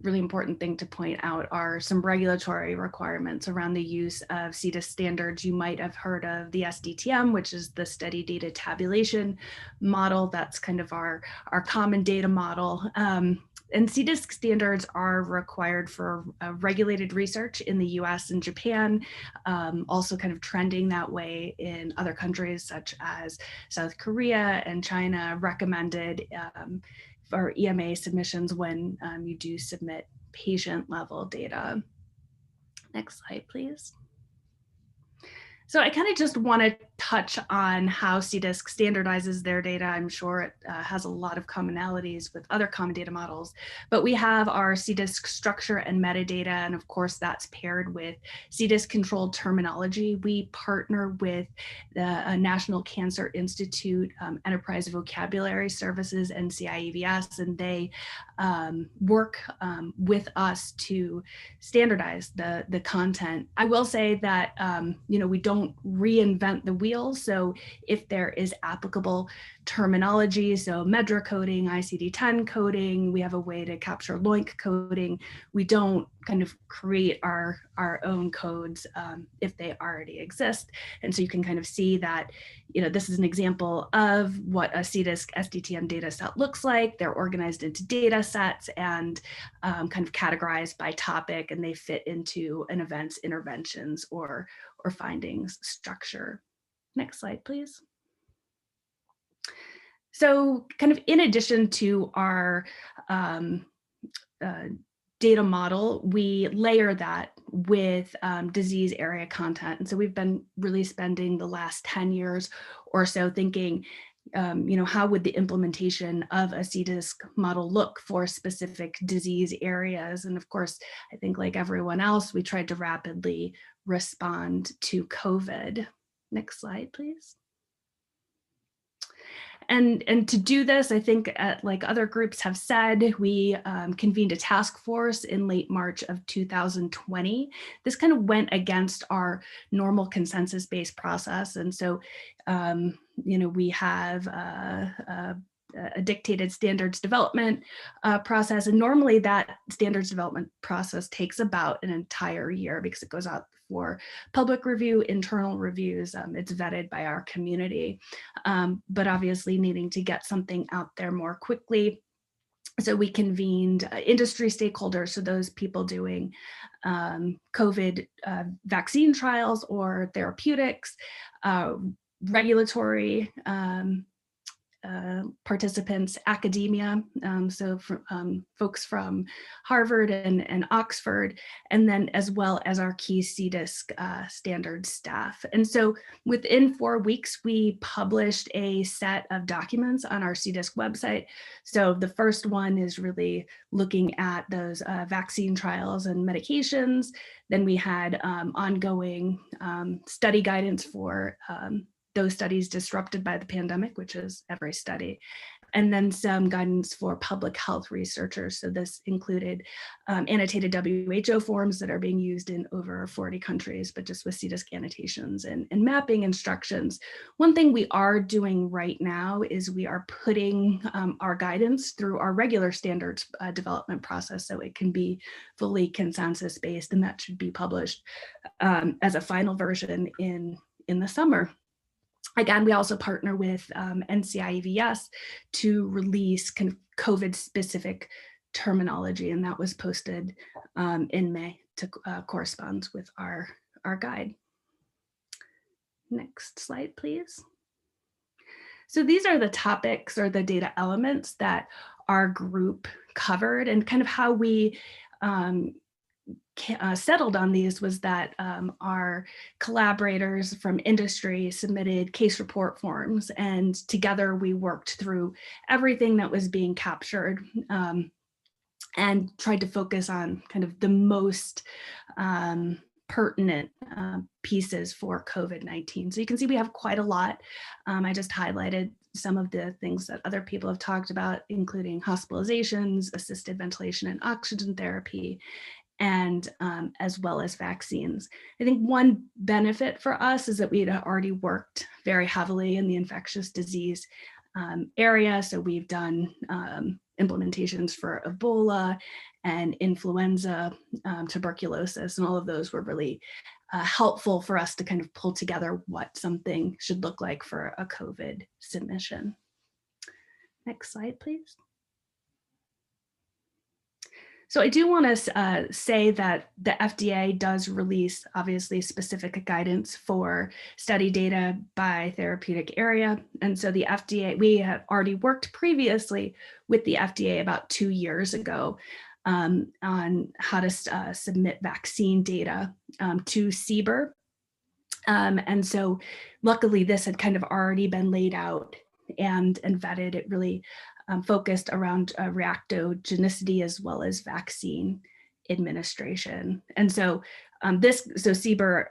really important thing to point out are some regulatory requirements around the use of CDISC standards. You might have heard of the SDTM, which is the Study Data Tabulation Model. That's kind of our common data model. And CDISC standards are required for regulated research in the US and Japan, also kind of trending that way in other countries such as South Korea and China, recommended for EMA submissions when you do submit patient level data. Next slide, please. So I kind of just want to touch on how CDISC standardizes their data. I'm sure it has a lot of commonalities with other common data models, but we have our CDISC structure and metadata, and of course that's paired with CDISC controlled terminology. We partner with the National Cancer Institute Enterprise Vocabulary Services, NCIEVS, and they work with us to standardize the content. I will say that we don't reinvent the wheel. So if there is applicable terminology, so MEDRA coding, ICD-10 coding, we have a way to capture LOINC coding. We don't kind of create our own codes if they already exist. And so you can kind of see that, this is an example of what a CDISC SDTM data set looks like. They're organized into data sets and kind of categorized by topic, and they fit into an events, interventions, or findings structure. Next slide, please. So kind of in addition to our data model, we layer that with disease area content. And so we've been really spending the last 10 years or so thinking, how would the implementation of a CDISC model look for specific disease areas? And of course, I think like everyone else, we tried to rapidly respond to COVID. Next slide, please. And to do this, I think like other groups have said, we convened a task force in late March of 2020. This kind of went against our normal consensus-based process. And so, we have a dictated standards development process. And normally that standards development process takes about an entire year because it goes out for public review, internal reviews. It's vetted by our community, but obviously needing to get something out there more quickly. So we convened industry stakeholders, so those people doing COVID vaccine trials or therapeutics, regulatory participants, academia, so from, folks from Harvard and Oxford, and then as well as our key CDISC standards staff. And so within 4 weeks, we published a set of documents on our CDISC website. So the first one is really looking at those vaccine trials and medications. Then we had ongoing study guidance for those studies disrupted by the pandemic, which is every study, and then some guidance for public health researchers. So this included annotated WHO forms that are being used in over 40 countries, but just with CDISC annotations and mapping instructions. One thing we are doing right now is we are putting our guidance through our regular standards development process so it can be fully consensus-based, and that should be published as a final version in the summer. Again, we also partner with NCIEVS to release kind of COVID-specific terminology, and that was posted in May to correspond with our guide. Next slide, please. So these are the topics or the data elements that our group covered, and kind of how we settled on these was that our collaborators from industry submitted case report forms, and together we worked through everything that was being captured and tried to focus on kind of the most pertinent pieces for COVID-19. So you can see we have quite a lot. I just highlighted some of the things that other people have talked about, including hospitalizations, assisted ventilation and oxygen therapy, and as well as vaccines. I think one benefit for us is that we had already worked very heavily in the infectious disease area. So we've done implementations for Ebola and influenza, tuberculosis, and all of those were really helpful for us to kind of pull together what something should look like for a COVID submission. Next slide, please. So I do want to say that the FDA does release obviously specific guidance for study data by therapeutic area. And so the FDA, we had already worked previously with the FDA about 2 years ago on how to submit vaccine data to CBER. And so luckily this had kind of already been laid out and vetted. It really focused around reactogenicity as well as vaccine administration. And so CBER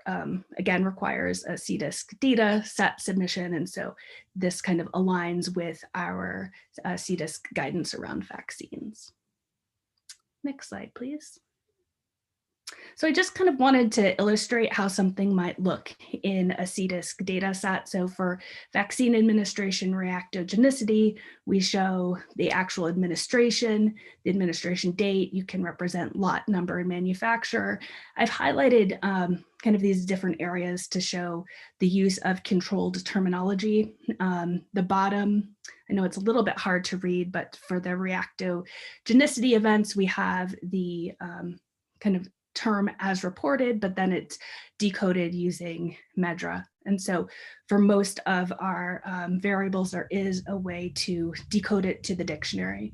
again requires a CDISC data set submission. And so this kind of aligns with our CDISC guidance around vaccines. Next slide, please. So I just kind of wanted to illustrate how something might look in a CDISC data set. So for vaccine administration reactogenicity, we show the actual administration, the administration date. You can represent lot number and manufacturer. I've highlighted kind of these different areas to show the use of controlled terminology. The bottom, I know it's a little bit hard to read, but for the reactogenicity events, we have the kind of term as reported, but then it's decoded using MEDRA. And so for most of our variables, there is a way to decode it to the dictionary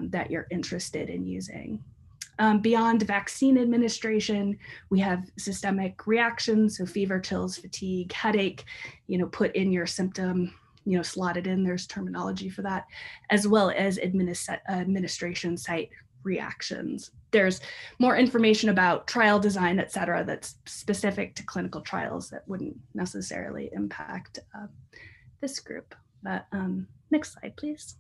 that you're interested in using. Beyond vaccine administration, we have systemic reactions, so fever, chills, fatigue, headache, put in your symptom, slotted in, there's terminology for that, as well as administration site reactions. There's more information about trial design, et cetera, that's specific to clinical trials that wouldn't necessarily impact this group. But next slide, please.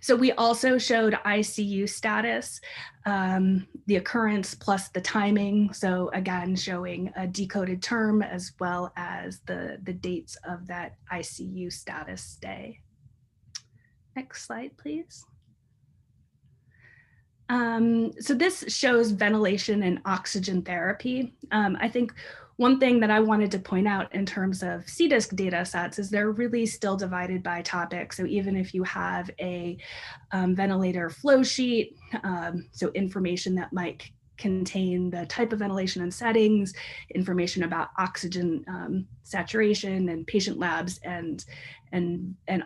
So we also showed ICU status, the occurrence plus the timing. So again, showing a decoded term as well as the dates of that ICU status stay. Next slide, please. So this shows ventilation and oxygen therapy. I think one thing that I wanted to point out in terms of CDISC data sets is they're really still divided by topic. So even if you have a ventilator flow sheet, so information that might contain the type of ventilation and settings, information about oxygen saturation and patient labs and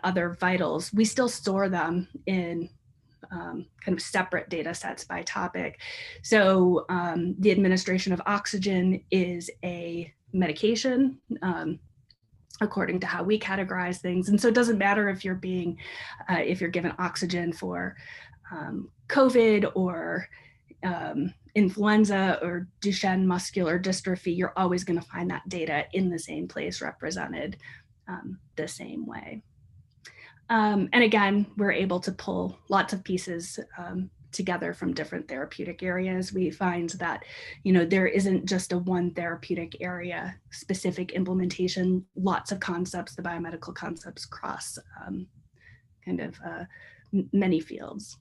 other vitals, we still store them in kind of separate data sets by topic. So the administration of oxygen is a medication according to how we categorize things. And so it doesn't matter if you're being, if you're given oxygen for COVID or influenza or Duchenne muscular dystrophy, you're always going to find that data in the same place represented the same way. And again, we're able to pull lots of pieces together from different therapeutic areas. We find that, there isn't just a one therapeutic area specific implementation. Lots of concepts, the biomedical concepts cross kind of many fields.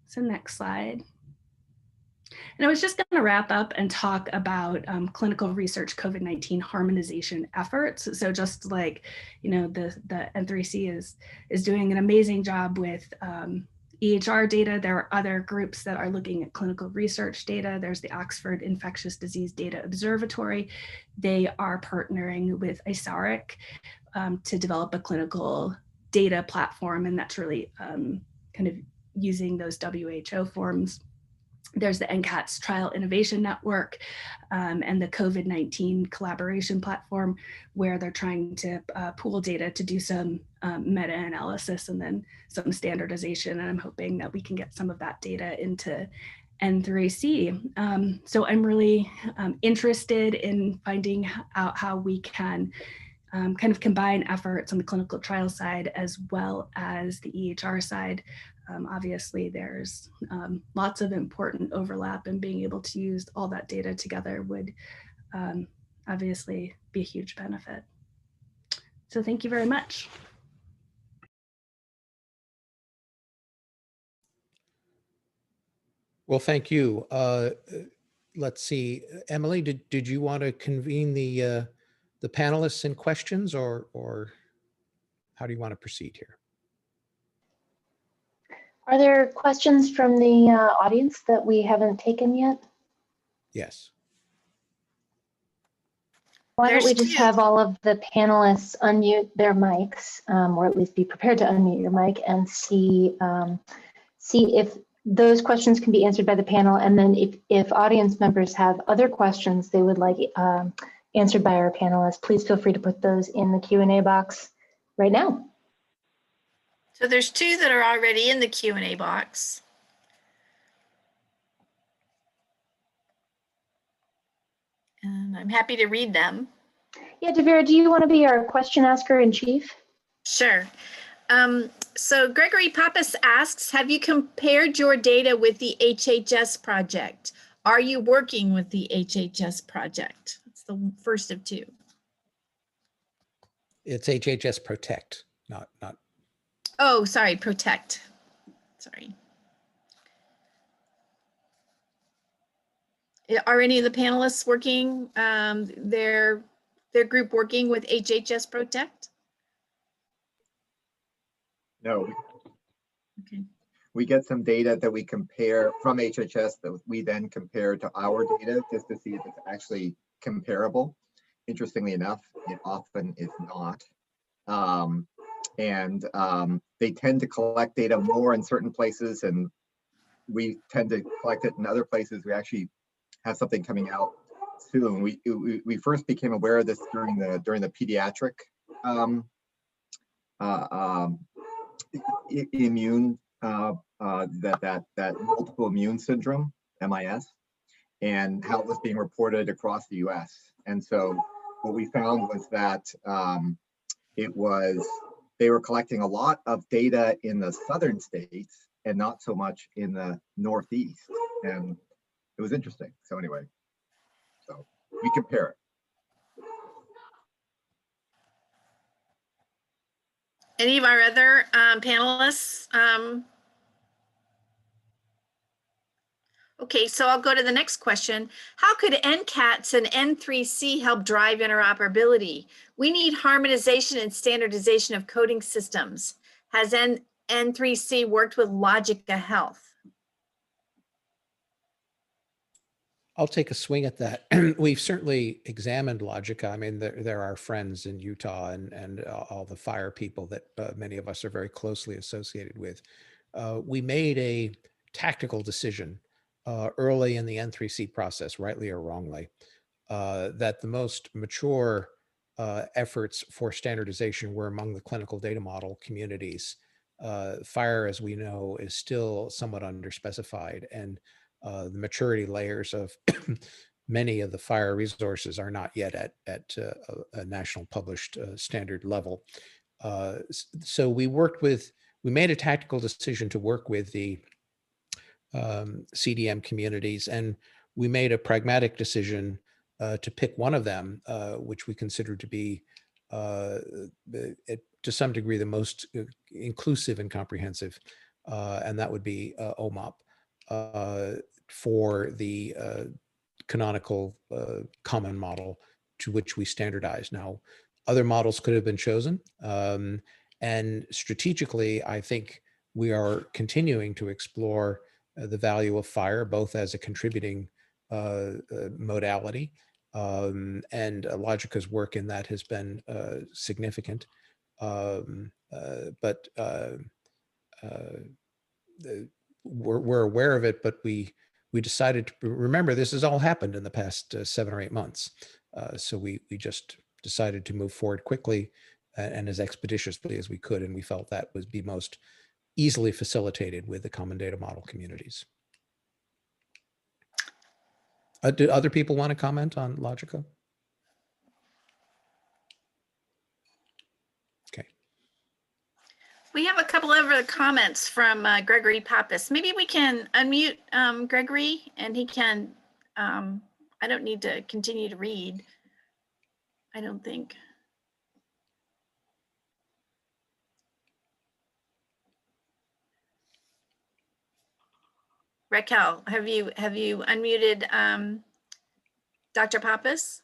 So next slide. And I was just going to wrap up and talk about clinical research COVID-19 harmonization efforts. So just like, the N3C is doing an amazing job with EHR data. There are other groups that are looking at clinical research data. There's the Oxford Infectious Disease Data Observatory. They are partnering with ISARIC to develop a clinical data platform, and that's really kind of using those WHO forms. There's the NCATS Trial Innovation Network and the COVID-19 collaboration platform, where they're trying to pool data to do some meta-analysis and then some standardization. And I'm hoping that we can get some of that data into N3C. So I'm really interested in finding out how we can kind of combine efforts on the clinical trial side as well as the EHR side. Obviously, there's lots of important overlap, and being able to use all that data together would obviously be a huge benefit. So thank you very much. Well, thank you. Let's see, Emily, did you want to convene the panelists in questions, or how do you want to proceed here? Are there questions from the audience that we haven't taken yet? Yes. Why don't we just have all of the panelists unmute their mics, or at least be prepared to unmute your mic, and see if those questions can be answered by the panel. And then if audience members have other questions they would like answered by our panelists, please feel free to put those in the Q&A box right now. So there's two that are already in the Q&A box. And I'm happy to read them. Yeah, Devera, do you want to be our question asker in chief? Sure. So Gregory Pappas asks, have you compared your data with the HHS project? Are you working with the HHS project? That's the first of two. It's HHS Protect, not. Oh, sorry, Protect. Sorry. Are any of the panelists working, their group working with HHS Protect? No. Okay. We get some data that we compare from HHS that we then compare to our data just to see if it's actually comparable. Interestingly enough, it often is not. They tend to collect data more in certain places, and we tend to collect it in other places. We actually have something coming out soon. We first became aware of this during the pediatric immune that multiple immune syndrome, MIS, and how it was being reported across the US. And so what we found was that it was they were collecting a lot of data in the southern states and not so much in the Northeast. And it was interesting. So anyway, so we compare it. Any of our other panelists? Okay, so I'll go to the next question. How could NCATS and N3C help drive interoperability? We need harmonization and standardization of coding systems. Has N3C worked with Logica Health? I'll take a swing at that. We've certainly examined Logica. I mean, there are friends in Utah and all the fire people that many of us are very closely associated with. We made a tactical decision early in the N3C process, rightly or wrongly, that the most mature efforts for standardization were among the clinical data model communities. Fire, as we know, is still somewhat underspecified, and the maturity layers of many of the fire resources are not yet at a national published standard level. So we made a tactical decision to work with the CDM communities, and we made a pragmatic decision to pick one of them, which we consider to be to some degree the most inclusive and comprehensive, and that would be OMOP. For the canonical common model to which we standardize. Now, other models could have been chosen. And strategically, I think we are continuing to explore the value of fire, both as a contributing modality, and Logica's work in that has been significant. We're aware of it, but we decided to remember this has all happened in the past 7 or 8 months. So we just decided to move forward quickly and as expeditiously as we could. And we felt that would be most easily facilitated with the common data model communities. Do other people want to comment on Logica? We have a couple of other comments from Gregory Pappas. Maybe we can unmute Gregory and he can, I don't need to continue to read, I don't think. Raquel, have you unmuted Dr. Pappas?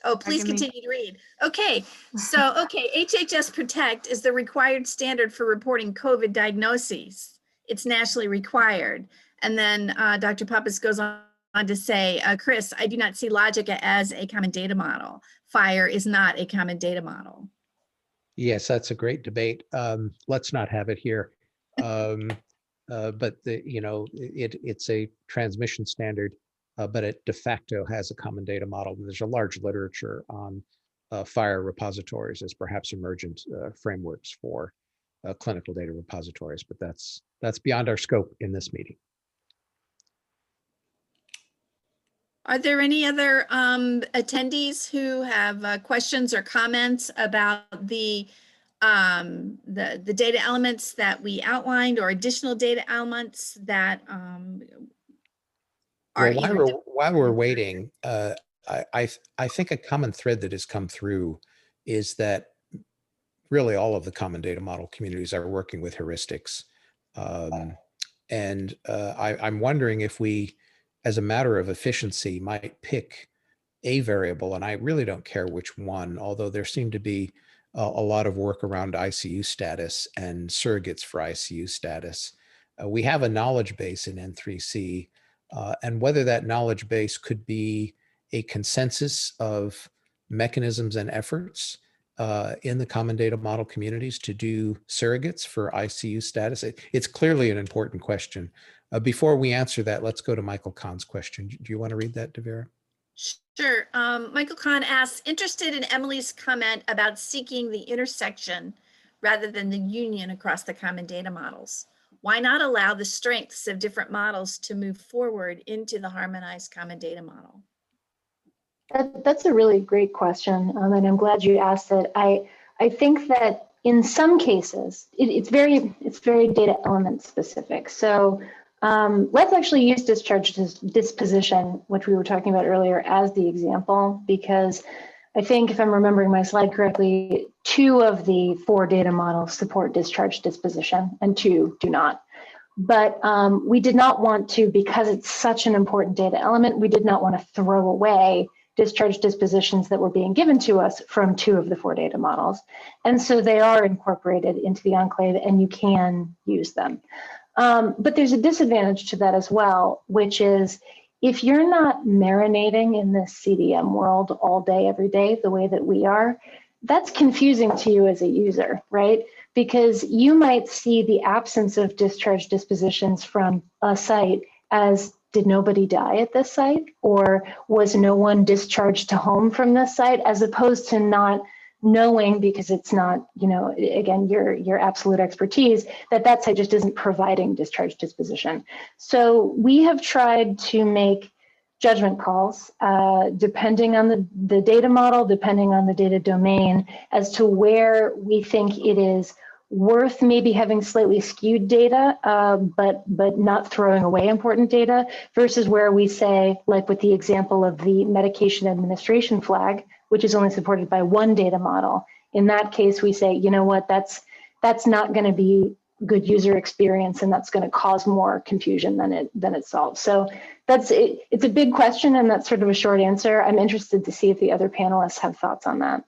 Oh, please continue to read. Okay, so, HHS Protect is the required standard for reporting COVID diagnoses. It's nationally required. And then Dr. Pappas goes on to say, Chris, I do not see Logica as a common data model. FHIR is not a common data model. Yes, that's a great debate. Let's not have it here. But it's a transmission standard. But it de facto has a common data model. There's a large literature on FHIR repositories as perhaps emergent frameworks for clinical data repositories, but that's beyond our scope in this meeting. Are there any other attendees who have questions or comments about the data elements that we outlined or additional data elements that well, while we're waiting, I think a common thread that has come through is that really all of the common data model communities are working with heuristics. And I'm wondering if we, as a matter of efficiency, might pick a variable, and I really don't care which one, although there seem to be a lot of work around ICU status and surrogates for ICU status. We have a knowledge base in N3C, and whether that knowledge base could be a consensus of mechanisms and efforts in the common data model communities to do surrogates for ICU status. It's clearly an important question. Before we answer that, let's go to Michael Kahn's question. Do you want to read that, Devera? Sure. Michael Kahn asks, interested in Emily's comment about seeking the intersection rather than the union across the common data models. Why not allow the strengths of different models to move forward into the harmonized common data model? That's a really great question, and I'm glad you asked it. I I think that in some cases, it's very data element specific. So let's actually use discharge disposition, which we were talking about earlier, as the example, because I think if I'm remembering my slide correctly, 2 of the 4 data models support discharge disposition and 2 do not. But we did not want to, because it's such an important data element, we did not want to throw away discharge dispositions that were being given to us from 2 of the 4 data models. And so they are incorporated into the enclave and you can use them. But there's a disadvantage to that as well, which is if you're not marinating in this CDM world all day, every day, the way that we are, that's confusing to you as a user, right? Because you might see the absence of discharge dispositions from a site as, did nobody die at this site? Or was no one discharged to home from this site? As opposed to not knowing, because it's not, you know, again, your absolute expertise, that site just isn't providing discharge disposition. So we have tried to make judgment calls, depending on the data model, depending on the data domain, as to where we think it is worth maybe having slightly skewed data, but not throwing away important data, versus where we say, like with the example of the medication administration flag, which is only supported by 1 data model. In that case, we say, you know what, that's not going to be good user experience, and that's going to cause more confusion than it solves. So that's it. It's a big question, and that's sort of a short answer. I'm interested to see if the other panelists have thoughts on that.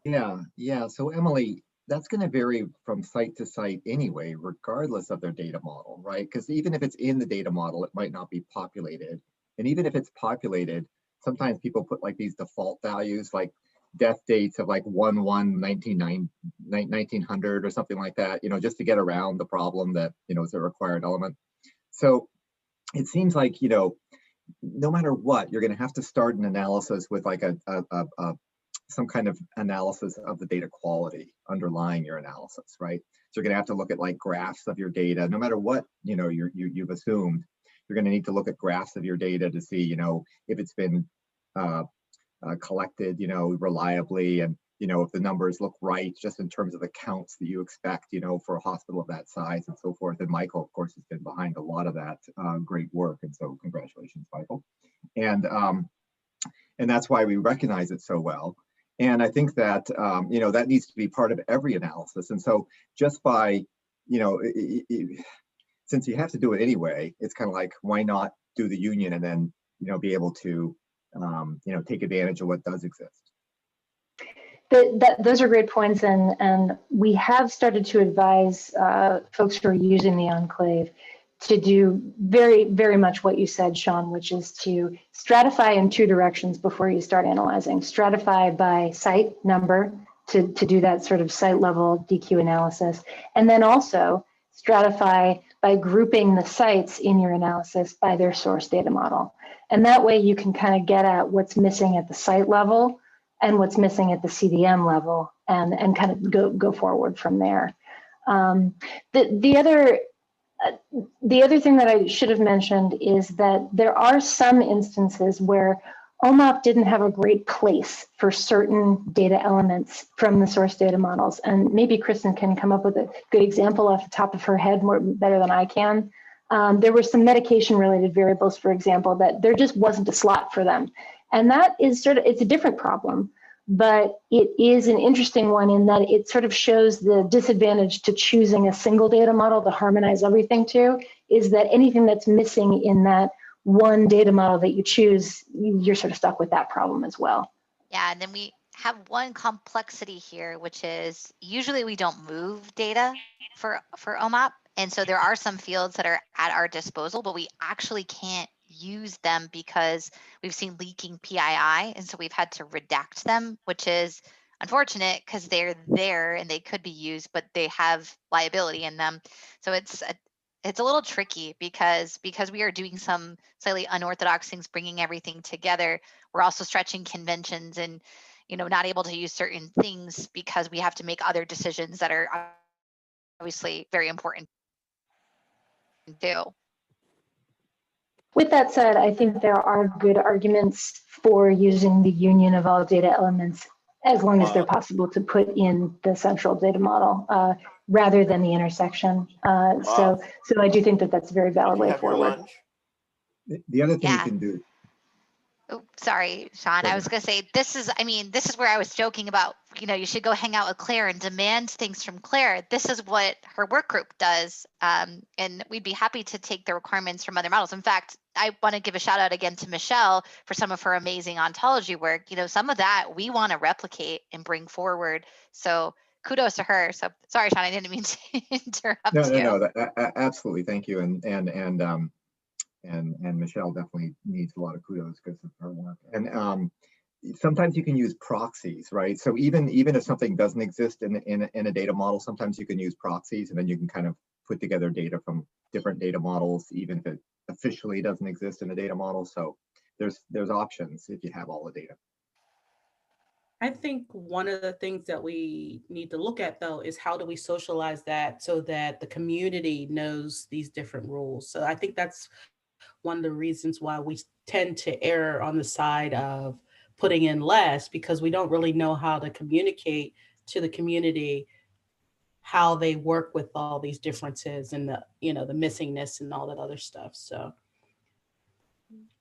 Yeah. So Emily, that's going to vary from site to site anyway, regardless of their data model, right? Because even if it's in the data model, it might not be populated. And even if it's populated, sometimes people put like these default values, like death dates of like 1/1/1900 or something like that, you know, just to get around the problem that, you know, is a required element. So it seems like, you know, no matter what, you're going to have to start an analysis with like some kind of analysis of the data quality underlying your analysis, right? So you're going to have to look at like graphs of your data, no matter what, you know, you've assumed. You're going to need to look at graphs of your data to see, you know, if it's been collected, you know, reliably, and, you know, if the numbers look right, just in terms of the counts that you expect, you know, for a hospital of that size and so forth. And Michael, of course, has been behind a lot of that great work. And so congratulations, Michael. And that's why we recognize it so well. And I think that, you know, that needs to be part of every analysis. And so just by, you know, since you have to do it anyway, it's kind of like, why not do the union and then, you know, be able to, you know, take advantage of what does exist. Those are great points. And we have started to advise folks who are using the enclave to do very, very much what you said, Sean, which is to stratify in 2 directions before you start analyzing. Stratify by site number to do that sort of site level DQ analysis. And then also stratify by grouping the sites in your analysis by their source data model. And that way you can kind of get at what's missing at the site level and what's missing at the CDM level, and kind of go forward from there. The other thing that I should have mentioned is that there are some instances where OMOP didn't have a great place for certain data elements from the source data models. And maybe Kristen can come up with a good example off the top of her head better than I can. There were some medication related variables, for example, that there just wasn't a slot for them. And that is it's a different problem, but it is an interesting one in that it sort of shows the disadvantage to choosing a single data model to harmonize everything to, is that anything that's missing in that one data model that you choose, you're sort of stuck with that problem as well. Yeah, and then we have one complexity here, which is usually we don't move data for OMOP. And so there are some fields that are at our disposal, but we actually can't use them because we've seen leaking PII. And so we've had to redact them, which is unfortunate because they're there and they could be used, but they have liability in them. So it's a little tricky because we are doing some slightly unorthodox things, bringing everything together. We're also stretching conventions and, you know, not able to use certain things because we have to make other decisions that are obviously very important to do. With that said, I think there are good arguments for using the union of all data elements as long as they're possible to put in the central data model rather than the intersection. So I do think that that's a very valid way forward. The other thing Yeah. you can do. Oh, sorry, Sean. I was going to say, this is where I was joking about, you should go hang out with Claire and demand things from Claire. This is what her work group does. And we'd be happy to take the requirements from other models. In fact, I want to give a shout out again to Michelle for some of her amazing ontology work. Some of that we want to replicate and bring forward. So kudos to her. So sorry, Sean, I didn't mean to interrupt you. No, absolutely. Thank you. And Michelle definitely needs a lot of kudos because of her work. And sometimes you can use proxies, right? So even if something doesn't exist in a data model, sometimes you can use proxies, and then you can kind of put together data from different data models, even if it officially doesn't exist in a data model. So there's options if you have all the data. I think one of the things that we need to look at, though, is how do we socialize that so that the community knows these different rules. So I think that's one of the reasons why we tend to err on the side of putting in less, because we don't really know how to communicate to the community how they work with all these differences and the missingness and all that other stuff. So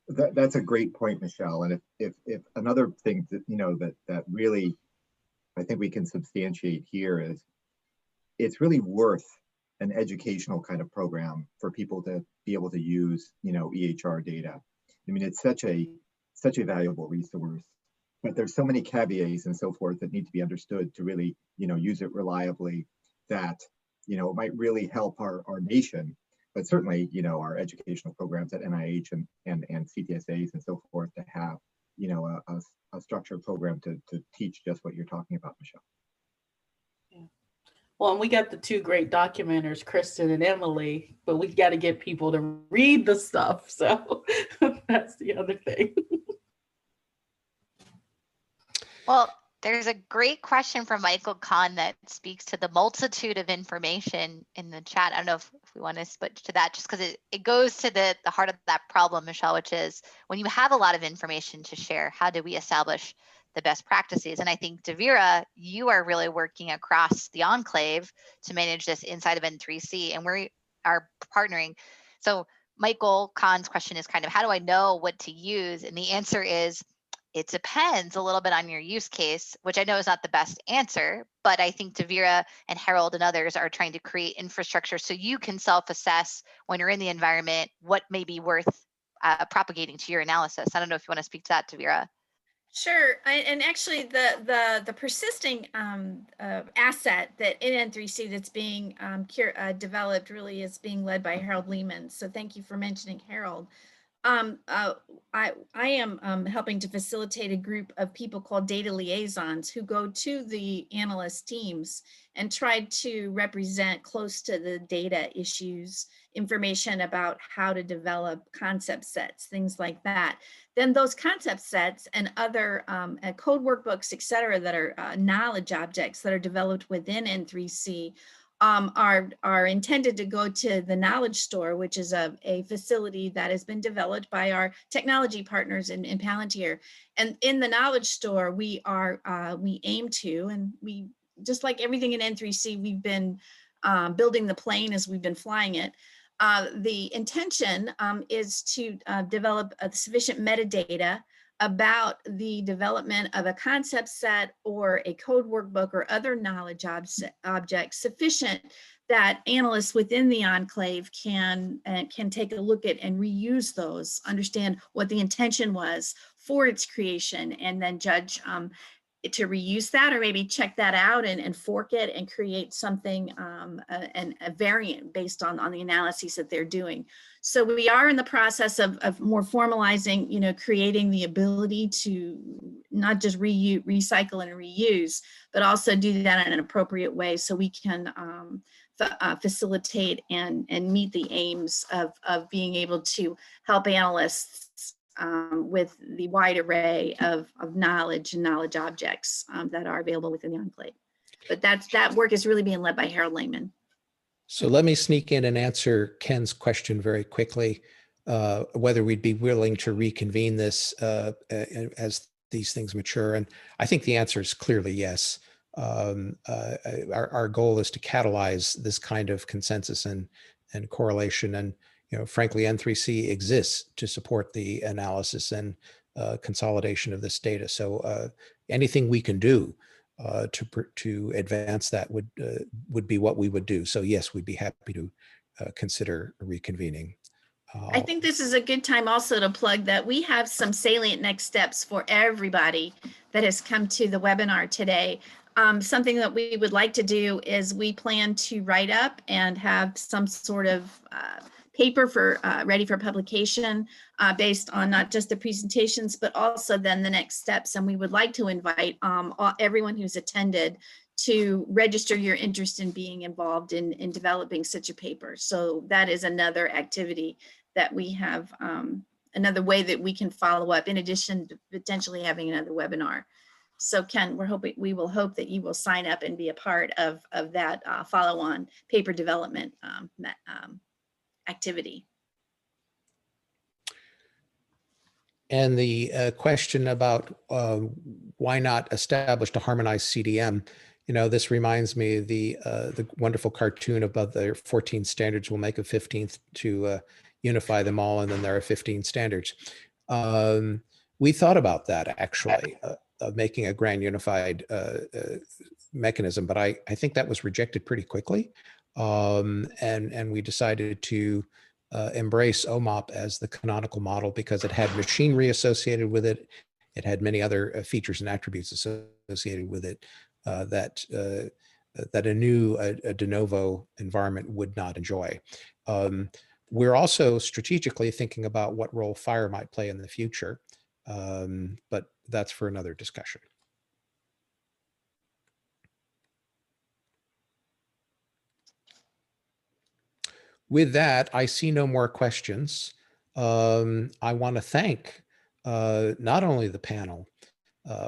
that's a great point, Michelle. And if another thing that that really I think we can substantiate here is it's really worth an educational kind of program for people to be able to use EHR data. I mean, it's such a valuable resource, but there's so many caveats and so forth that need to be understood to really use it reliably, that it might really help our nation, but certainly our educational programs at NIH and CTSAs and so forth to have a structured program to teach just what you're talking about, Michelle. Yeah. Well, and we got the two great documenters, Kristen and Emily, but we got to get people to read the stuff. So that's the other thing. Well, there's a great question from Michael Kahn that speaks to the multitude of information in the chat. I don't know if we want to switch to that, just because it goes to the heart of that problem, Michelle, which is when you have a lot of information to share, how do we establish the best practices? And I think, Devira, you are really working across the enclave to manage this inside of N3C, and we are partnering. So Michael Kahn's question is kind of, how do I know what to use? And the answer is, it depends a little bit on your use case, which I know is not the best answer, but I think Devira and Harold and others are trying to create infrastructure so you can self-assess when you're in the environment what may be worth propagating to your analysis. I don't know if you want to speak to that, Devira. Sure, and actually the persisting asset that in N3C that's being developed really is being led by Harold Lehman. So thank you for mentioning Harold. I am helping to facilitate a group of people called data liaisons who go to the analyst teams and try to represent close to the data issues, information about how to develop concept sets, things like that. Then those concept sets and other code workbooks, et cetera, that are knowledge objects that are developed within N3C are intended to go to the knowledge store, which is a facility that has been developed by our technology partners in Palantir. And in the knowledge store, we aim to, and we, just like everything in N3C, we've been building the plane as we've been flying it. The intention is to develop sufficient metadata about the development of a concept set or a code workbook or other knowledge objects sufficient that analysts within the enclave can take a look at and reuse those, understand what the intention was for its creation, and then judge to reuse that, or maybe check that out and fork it and create something, a variant based on the analyses that they're doing. So we are in the process of more formalizing, creating the ability to not just recycle and reuse, but also do that in an appropriate way so we can facilitate and meet the aims of being able to help analysts with the wide array of knowledge and knowledge objects that are available within the enclave. But that work is really being led by Harold Lehman. So let me sneak in and answer Ken's question very quickly, whether we'd be willing to reconvene this as these things mature? And I think the answer is clearly yes. Our goal is to catalyze this kind of consensus and correlation. And frankly, N3C exists to support the analysis and consolidation of this data. So anything we can do to advance that would be what we would do. So yes, we'd be happy to consider reconvening. I think this is a good time also to plug that we have some salient next steps for everybody that has come to the webinar today. Something that we would like to do is we plan to write up and have some sort of paper for ready for publication based on not just the presentations, but also then the next steps. And we would like to invite everyone who's attended to register your interest in being involved in developing such a paper. So that is another activity that we have, another way that we can follow up in addition to potentially having another webinar. So Ken, we will hope that you will sign up and be a part of that follow-on paper development activity. And the question about why not establish a harmonized CDM, this reminds me of the wonderful cartoon about the 14 standards. We'll make a 15th to unify them all, and then there are 15 standards. We thought about that actually, of making a grand unified mechanism, but I think that was rejected pretty quickly. And we decided to embrace OMOP as the canonical model because it had machinery associated with it. It had many other features and attributes associated with it that a new de novo environment would not enjoy. We're also strategically thinking about what role FHIR might play in the future, but that's for another discussion. With that, I see no more questions. I want to thank not only the panel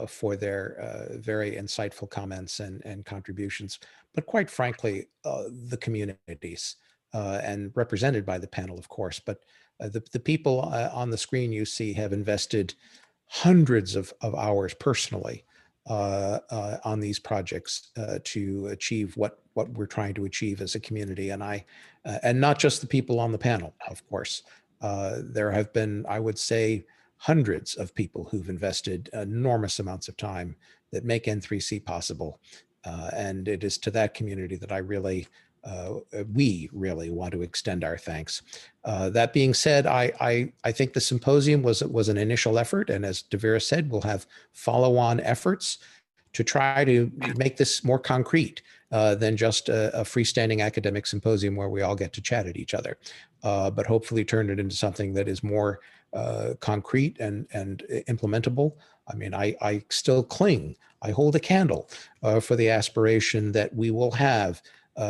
for their very insightful comments and contributions, but quite frankly, the communities and represented by the panel, of course. But the people on the screen you see have invested hundreds of hours personally on these projects to achieve what we're trying to achieve as a community. And and not just the people on the panel, of course. There have been, I would say, hundreds of people who've invested enormous amounts of time that make N3C possible. And it is to that community that we really want to extend our thanks. That being said, I think the symposium was an initial effort. And as Devera said, we'll have follow-on efforts to try to make this more concrete than just a freestanding academic symposium where we all get to chat at each other, but hopefully turn it into something that is more concrete and implementable. I mean, I still cling, I hold a candle for the aspiration that we will have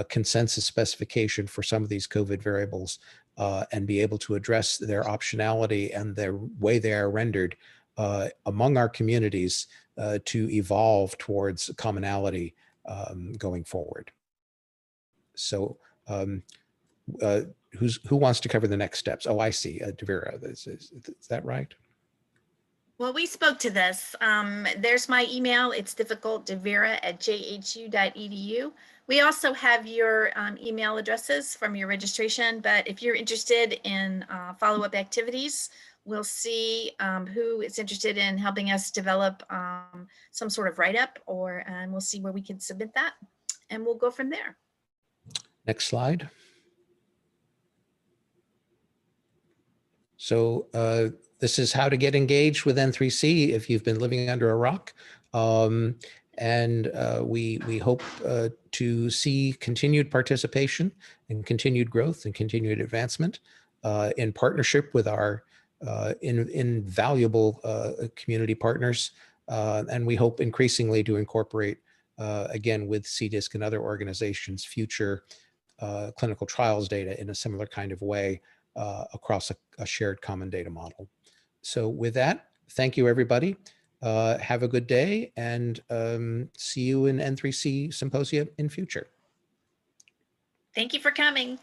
consensus specification for some of these COVID variables and be able to address their optionality and their way they are rendered among our communities to evolve towards commonality going forward. So who wants to cover the next steps? Oh, I see, Devera, is that right? Well, we spoke to this. There's my email. It's difficult, devera@jhu.edu. We also have your email addresses from your registration, but if you're interested in follow-up activities, we'll see who is interested in helping us develop some sort of write-up, and we'll see where we can submit that, and we'll go from there. Next slide. So this is how to get engaged with N3C if you've been living under a rock. And we hope to see continued participation and continued growth and continued advancement in partnership with our invaluable community partners. And we hope increasingly to incorporate, again, with CDISC and other organizations, future clinical trials data in a similar kind of way across a shared common data model. So with that, thank you, everybody. Have a good day, and see you in N3C Symposium in future. Thank you for coming.